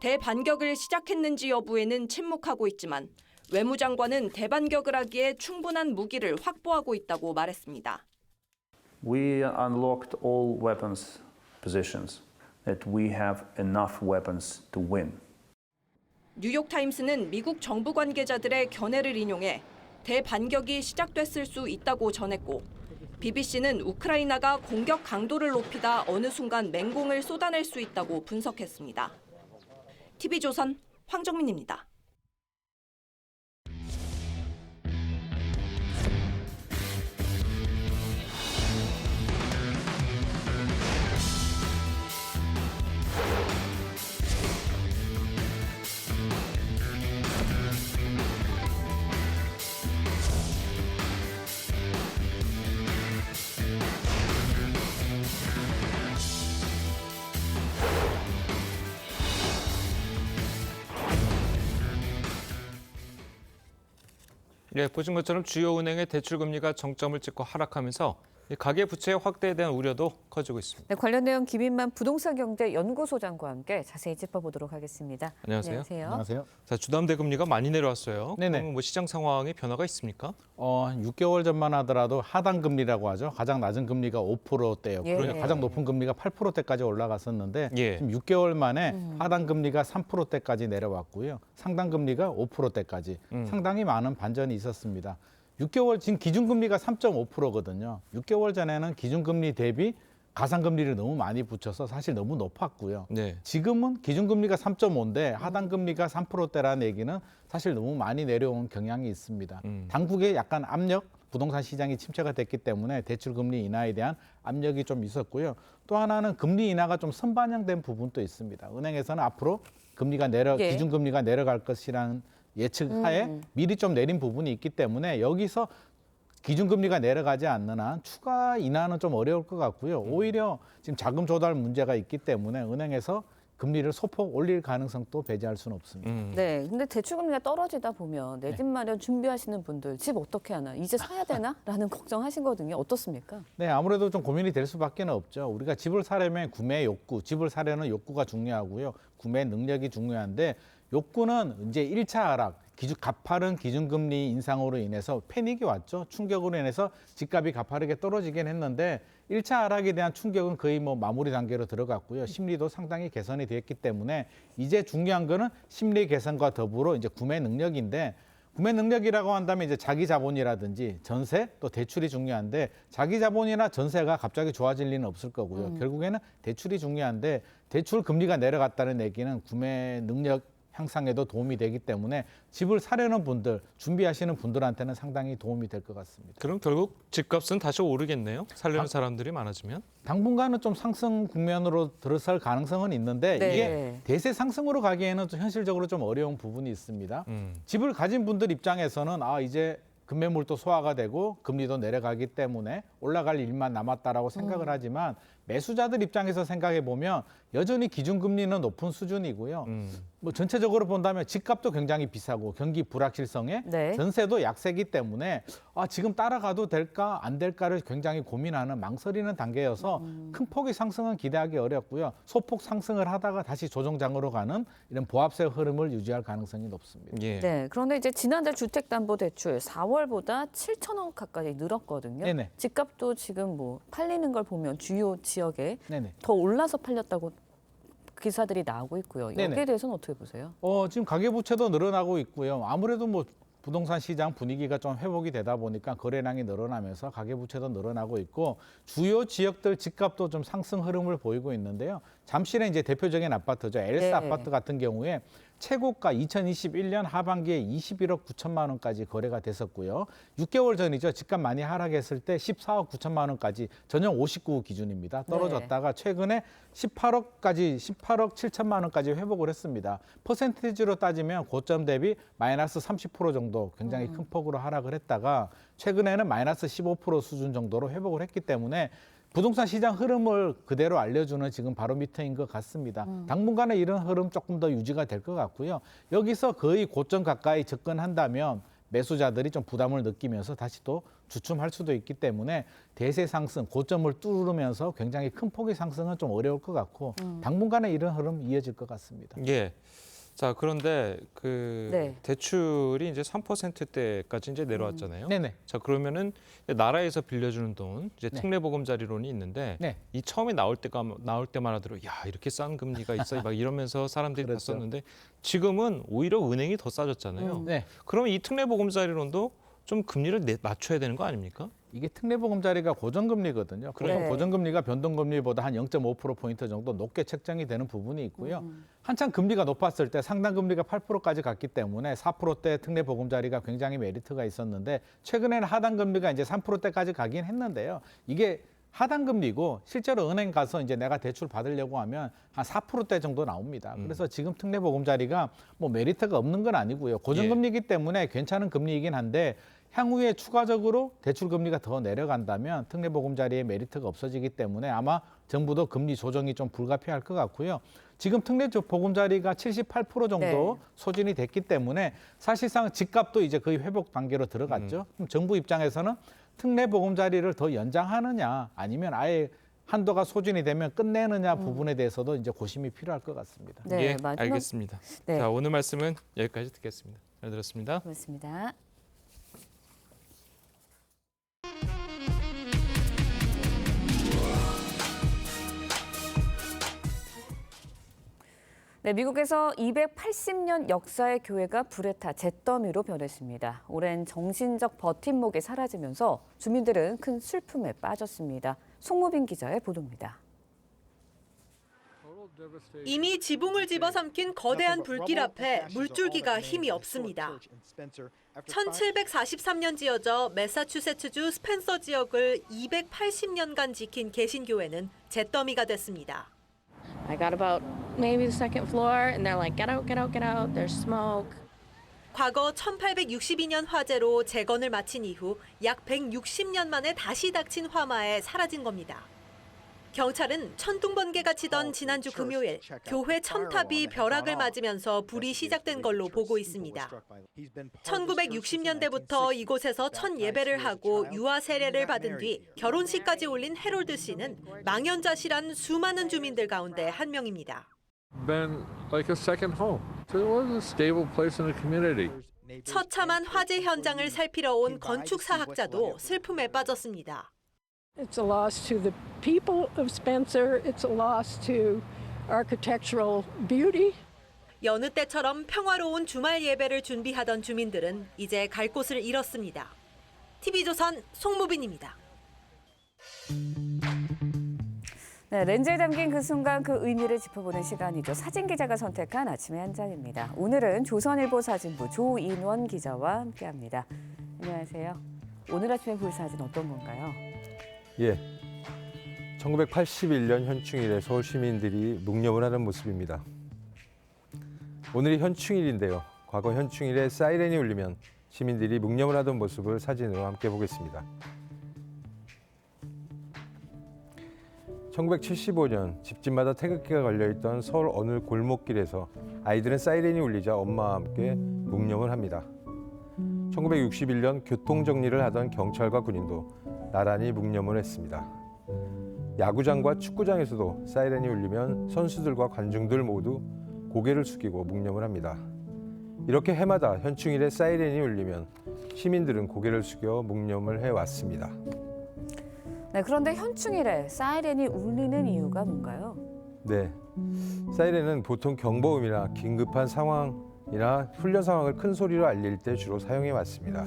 대반격을 시작했는지 여부에는 침묵하고 있지만 외무장관은 대반격을 하기에 충분한 무기를 확보하고 있다고 말했습니다. We unlocked all weapons positions. That we have enough weapons to win. 뉴욕타임스는 미국 정부 관계자들의 견해를 인용해 대반격이 시작됐을 수 있다고 전했고 BBC는 우크라이나가 공격 강도를 높이다 어느 순간 맹공을 쏟아낼 수 있다고 분석했습니다. TV조선 황정민입니다. 예, 보신 것처럼 주요 은행의 대출 금리가 정점을 찍고 하락하면서 가계 부채 확대에 대한 우려도 커지고 있습니다. 네, 관련 내용 김인만 부동산경제연구소장과 함께 자세히 짚어보도록 하겠습니다. 안녕하세요. 안녕하세요. 자, 주담대 금리가 많이 내려왔어요. 네네. 그럼 뭐 시장 상황에 변화가 있습니까? 6개월 전만 하더라도 하단 금리라고 하죠. 가장 낮은 금리가 5%대예요. 예. 그러니까 가장 높은 금리가 8%대까지 올라갔었는데 예. 지금 6개월 만에 하단 금리가 3%대까지 내려왔고요. 상단 금리가 5%대까지 상당히 많은 반전이 있었습니다. 6개월 지금 기준금리가 3.5%거든요. 6개월 전에는 기준금리 대비 가상금리를 너무 많이 붙여서 사실 너무 높았고요. 네. 지금은 기준금리가 3.5인데 하단금리가 3%대라는 얘기는 사실 너무 많이 내려온 경향이 있습니다. 당국의 약간 압력, 부동산 시장이 침체가 됐기 때문에 대출금리 인하에 대한 압력이 좀 있었고요. 또 하나는 금리 인하가 좀 선반영된 부분도 있습니다. 은행에서는 앞으로 금리가 기준금리가 내려갈 것이라는 예측하에 미리 좀 내린 부분이 있기 때문에 여기서 기준금리가 내려가지 않는 한 추가 인하는 좀 어려울 것 같고요. 오히려 지금 자금 조달 문제가 있기 때문에 은행에서 금리를 소폭 올릴 가능성도 배제할 수는 없습니다. 네, 근데 대출금리가 떨어지다 보면 내 집 마련 준비하시는 분들 집 어떻게 하나, 이제 사야 되나? 라는 걱정하시거든요. 어떻습니까? 네, 아무래도 좀 고민이 될 수밖에 없죠. 우리가 집을 사려면 구매 욕구, 집을 사려는 욕구가 중요하고요. 구매 능력이 중요한데 욕구는 이제 1차 하락, 가파른 기준금리 인상으로 인해서 패닉이 왔죠. 충격으로 인해서 집값이 가파르게 떨어지긴 했는데 1차 하락에 대한 충격은 거의 뭐 마무리 단계로 들어갔고요. 심리도 상당히 개선이 됐기 때문에 이제 중요한 거는 심리 개선과 더불어 이제 구매 능력인데 구매 능력이라고 한다면 이제 자기 자본이라든지 전세 또 대출이 중요한데 자기 자본이나 전세가 갑자기 좋아질 리는 없을 거고요. 결국에는 대출이 중요한데 대출 금리가 내려갔다는 얘기는 구매 능력 향상에도 도움이 되기 때문에 집을 사려는 분들, 준비하시는 분들한테는 상당히 도움이 될 것 같습니다. 그럼 결국 집값은 다시 오르겠네요? 살려는 사람들이 많아지면? 당분간은 좀 상승 국면으로 들어설 가능성은 있는데 네. 이게 대세 상승으로 가기에는 좀 현실적으로 좀 어려운 부분이 있습니다. 집을 가진 분들 입장에서는 이제 급매물도 소화가 되고 금리도 내려가기 때문에 올라갈 일만 남았다라고 생각을 하지만 매수자들 입장에서 생각해 보면 여전히 기준금리는 높은 수준이고요. 뭐 전체적으로 본다면 집값도 굉장히 비싸고 경기 불확실성에 네. 전세도 약세기 때문에 지금 따라가도 될까 안 될까를 굉장히 고민하는 망설이는 단계여서 큰 폭의 상승은 기대하기 어렵고요. 소폭 상승을 하다가 다시 조정장으로 가는 이런 보합세 흐름을 유지할 가능성이 높습니다. 예. 네, 그런데 이제 지난달 주택담보대출 4월보다 7천억 가까이 늘었거든요. 네네. 집값도 지금 뭐 팔리는 걸 보면 주요 지역에 네네. 더 올라서 팔렸다고 기사들이 나오고 있고요. 여기에 네네. 대해서는 어떻게 보세요? 지금 가계부채도 늘어나고 있고요. 아무래도 뭐 부동산 시장 분위기가 좀 회복이 되다 보니까 거래량이 늘어나면서 가계부채도 늘어나고 있고 주요 지역들 집값도 좀 상승 흐름을 보이고 있는데요. 잠실의 이제 대표적인 아파트죠. 엘스 네. 아파트 같은 경우에 최고가 2021년 하반기에 21억 9천만 원까지 거래가 됐었고요. 6개월 전이죠. 집값 많이 하락했을 때 14억 9천만 원까지 전용 59호 기준입니다. 떨어졌다가 최근에 18억 7천만 원까지 회복을 했습니다. 퍼센티지로 따지면 고점 대비 마이너스 30% 정도 굉장히 큰 폭으로 하락을 했다가 최근에는 마이너스 15% 수준 정도로 회복을 했기 때문에 부동산 시장 흐름을 그대로 알려주는 지금 바로미터인 것 같습니다. 당분간은 이런 흐름 조금 더 유지가 될 것 같고요. 여기서 거의 고점 가까이 접근한다면 매수자들이 좀 부담을 느끼면서 다시 또 주춤할 수도 있기 때문에 대세 상승, 고점을 뚫으면서 굉장히 큰 폭의 상승은 좀 어려울 것 같고 당분간은 이런 흐름 이어질 것 같습니다. 예. 자, 그런데 네. 대출이 이제 3%대까지 이제 내려왔잖아요. 네네. 자, 그러면은 나라에서 빌려주는 돈, 이제 네. 특례보금자리론이 있는데 네. 이 처음에 나올 때마다 들어, 야, 이렇게 싼 금리가 있어, 막 이러면서 사람들이 그렇죠. 봤었는데 지금은 오히려 은행이 더 싸졌잖아요. 네. 그러면 이 특례보금자리론도 좀 금리를 낮춰야 되는 거 아닙니까? 이게 특례보금자리가 고정금리거든요. 그래서 네. 고정금리가 변동금리보다 한 0.5%포인트 정도 높게 책정이 되는 부분이 있고요. 한창 금리가 높았을 때 상당금리가 8%까지 갔기 때문에 4%대 특례보금자리가 굉장히 메리트가 있었는데 최근에는 하단금리가 이제 3%대까지 가긴 했는데요. 이게 하단금리고 실제로 은행 가서 이제 내가 대출 받으려고 하면 한 4%대 정도 나옵니다. 그래서 지금 특례보금자리가 뭐 메리트가 없는 건 아니고요. 고정금리이기 때문에 괜찮은 금리이긴 한데 향후에 추가적으로 대출 금리가 더 내려간다면 특례보금자리의 메리트가 없어지기 때문에 아마 정부도 금리 조정이 좀 불가피할 것 같고요. 지금 특례보금자리가 78% 정도 네. 소진이 됐기 때문에 사실상 집값도 이제 거의 회복 단계로 들어갔죠. 그럼 정부 입장에서는 특례보금자리를 더 연장하느냐 아니면 아예 한도가 소진이 되면 끝내느냐 부분에 대해서도 이제 고심이 필요할 것 같습니다. 네, 예, 마지막- 알겠습니다. 네. 자, 오늘 말씀은 여기까지 듣겠습니다. 잘 들었습니다. 고맙습니다. 네, 미국에서 280년 역사의 교회가 불에 타 잿더미로 변했습니다. 오랜 정신적 버팀목이 사라지면서 주민들은 큰 슬픔에 빠졌습니다. 송무빈 기자의 보도입니다. 이미 지붕을 집어삼킨 거대한 불길 앞에 물줄기가 힘이 없습니다. 1743년 지어져 매사추세츠주 스펜서 지역을 280년간 지킨 개신교회는 잿더미가 됐습니다. I got about maybe the second floor and they're like, get out, get out, get out. There's smoke. 과거 1862년 화재로 재건을 마친 이후 약 160년 만에 다시 닥친 화마에 사라진 겁니다. 경찰은 천둥번개가 치던 지난주 금요일 교회 첨탑이 벼락을 맞으면서 불이 시작된 걸로 보고 있습니다. 1960년대부터 이곳에서 첫 예배를 하고 유아 세례를 받은 뒤 결혼식까지 올린 해롤드 씨는 망연자실한 수많은 주민들 가운데 한 명입니다. Been like a second home. So it was a stable place in the community. 처참한 화재 현장을 살피러 온 건축사학자도 슬픔에 빠졌습니다. It's a loss to the people of Spencer. It's a loss to architectural beauty. 여느 때처럼 평화로운 주말 예배를 준비하던 주민들은 이제 갈 곳을 잃었습니다. TV조선 송무빈입니다. 네, 렌즈에 담긴 그 순간 그 의미를 짚어보는 시간이죠. 사진 기자가 선택한 아침의 한 장입니다. 오늘은 조선일보 사진부 조인원 기자와 함께합니다. 안녕하세요. 오늘 아침에 볼 사진 어떤 건가요? 예, 1981년 현충일에 서울 시민들이 묵념을 하는 모습입니다. 오늘이 현충일인데요. 과거 현충일에 사이렌이 울리면 시민들이 묵념을 하던 모습을 사진으로 함께 보겠습니다. 1975년 집집마다 태극기가 걸려있던 서울 어느 골목길에서 아이들은 사이렌이 울리자 엄마와 함께 묵념을 합니다. 1961년 교통정리를 하던 경찰과 군인도 나란히 묵념을 했습니다. 야구장과 축구장에서도 사이렌이 울리면 선수들과 관중들 모두 고개를 숙이고 묵념을 합니다. 이렇게 해마다 현충일에 사이렌이 울리면 시민들은 고개를 숙여 묵념을 해왔습니다. 네, 그런데 현충일에 사이렌이 울리는 이유가 뭔가요? 네, 사이렌은 보통 경보음이나 긴급한 상황이나 훈련 상황을 큰 소리로 알릴 때 주로 사용해 왔습니다.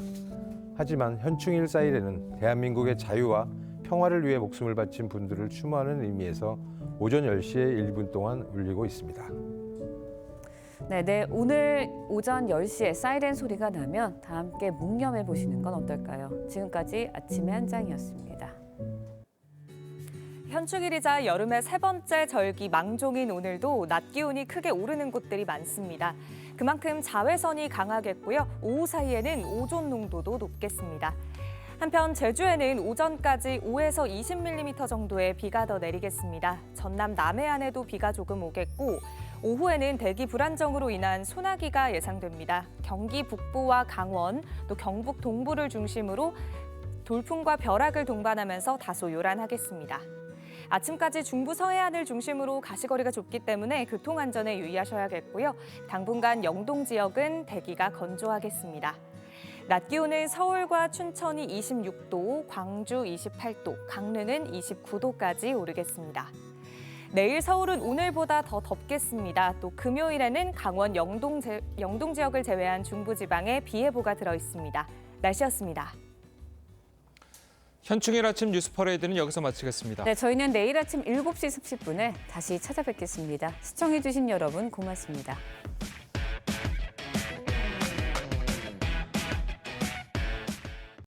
하지만 현충일 사이렌은 대한민국의 자유와 평화를 위해 목숨을 바친 분들을 추모하는 의미에서 오전 10시에 1분 동안 울리고 있습니다. 네, 오늘 오전 10시에 사이렌 소리가 나면 다 함께 묵념해 보시는 건 어떨까요? 지금까지 아침의 한 장이었습니다. 현충일이자 여름의 세 번째 절기 망종인 오늘도 낮 기온이 크게 오르는 곳들이 많습니다. 그만큼 자외선이 강하겠고요. 오후 사이에는 오존 농도도 높겠습니다. 한편 제주에는 오전까지 5에서 20mm 정도의 비가 더 내리겠습니다. 전남 남해안에도 비가 조금 오겠고 오후에는 대기 불안정으로 인한 소나기가 예상됩니다. 경기 북부와 강원, 또 경북 동부를 중심으로 돌풍과 벼락을 동반하면서 다소 요란하겠습니다. 아침까지 중부 서해안을 중심으로 가시거리가 좁기 때문에 교통안전에 유의하셔야겠고요. 당분간 영동 지역은 대기가 건조하겠습니다. 낮 기온은 서울과 춘천이 26도, 광주 28도, 강릉은 29도까지 오르겠습니다. 내일 서울은 오늘보다 더 덥겠습니다. 또 금요일에는 강원 영동 지역을 제외한 중부지방에 비 예보가 들어있습니다. 날씨였습니다. 현충일 아침 뉴스 퍼레이드는 여기서 마치겠습니다. 네, 저희는 내일 아침 7시 30분에 다시 찾아뵙겠습니다. 시청해주신 여러분 고맙습니다.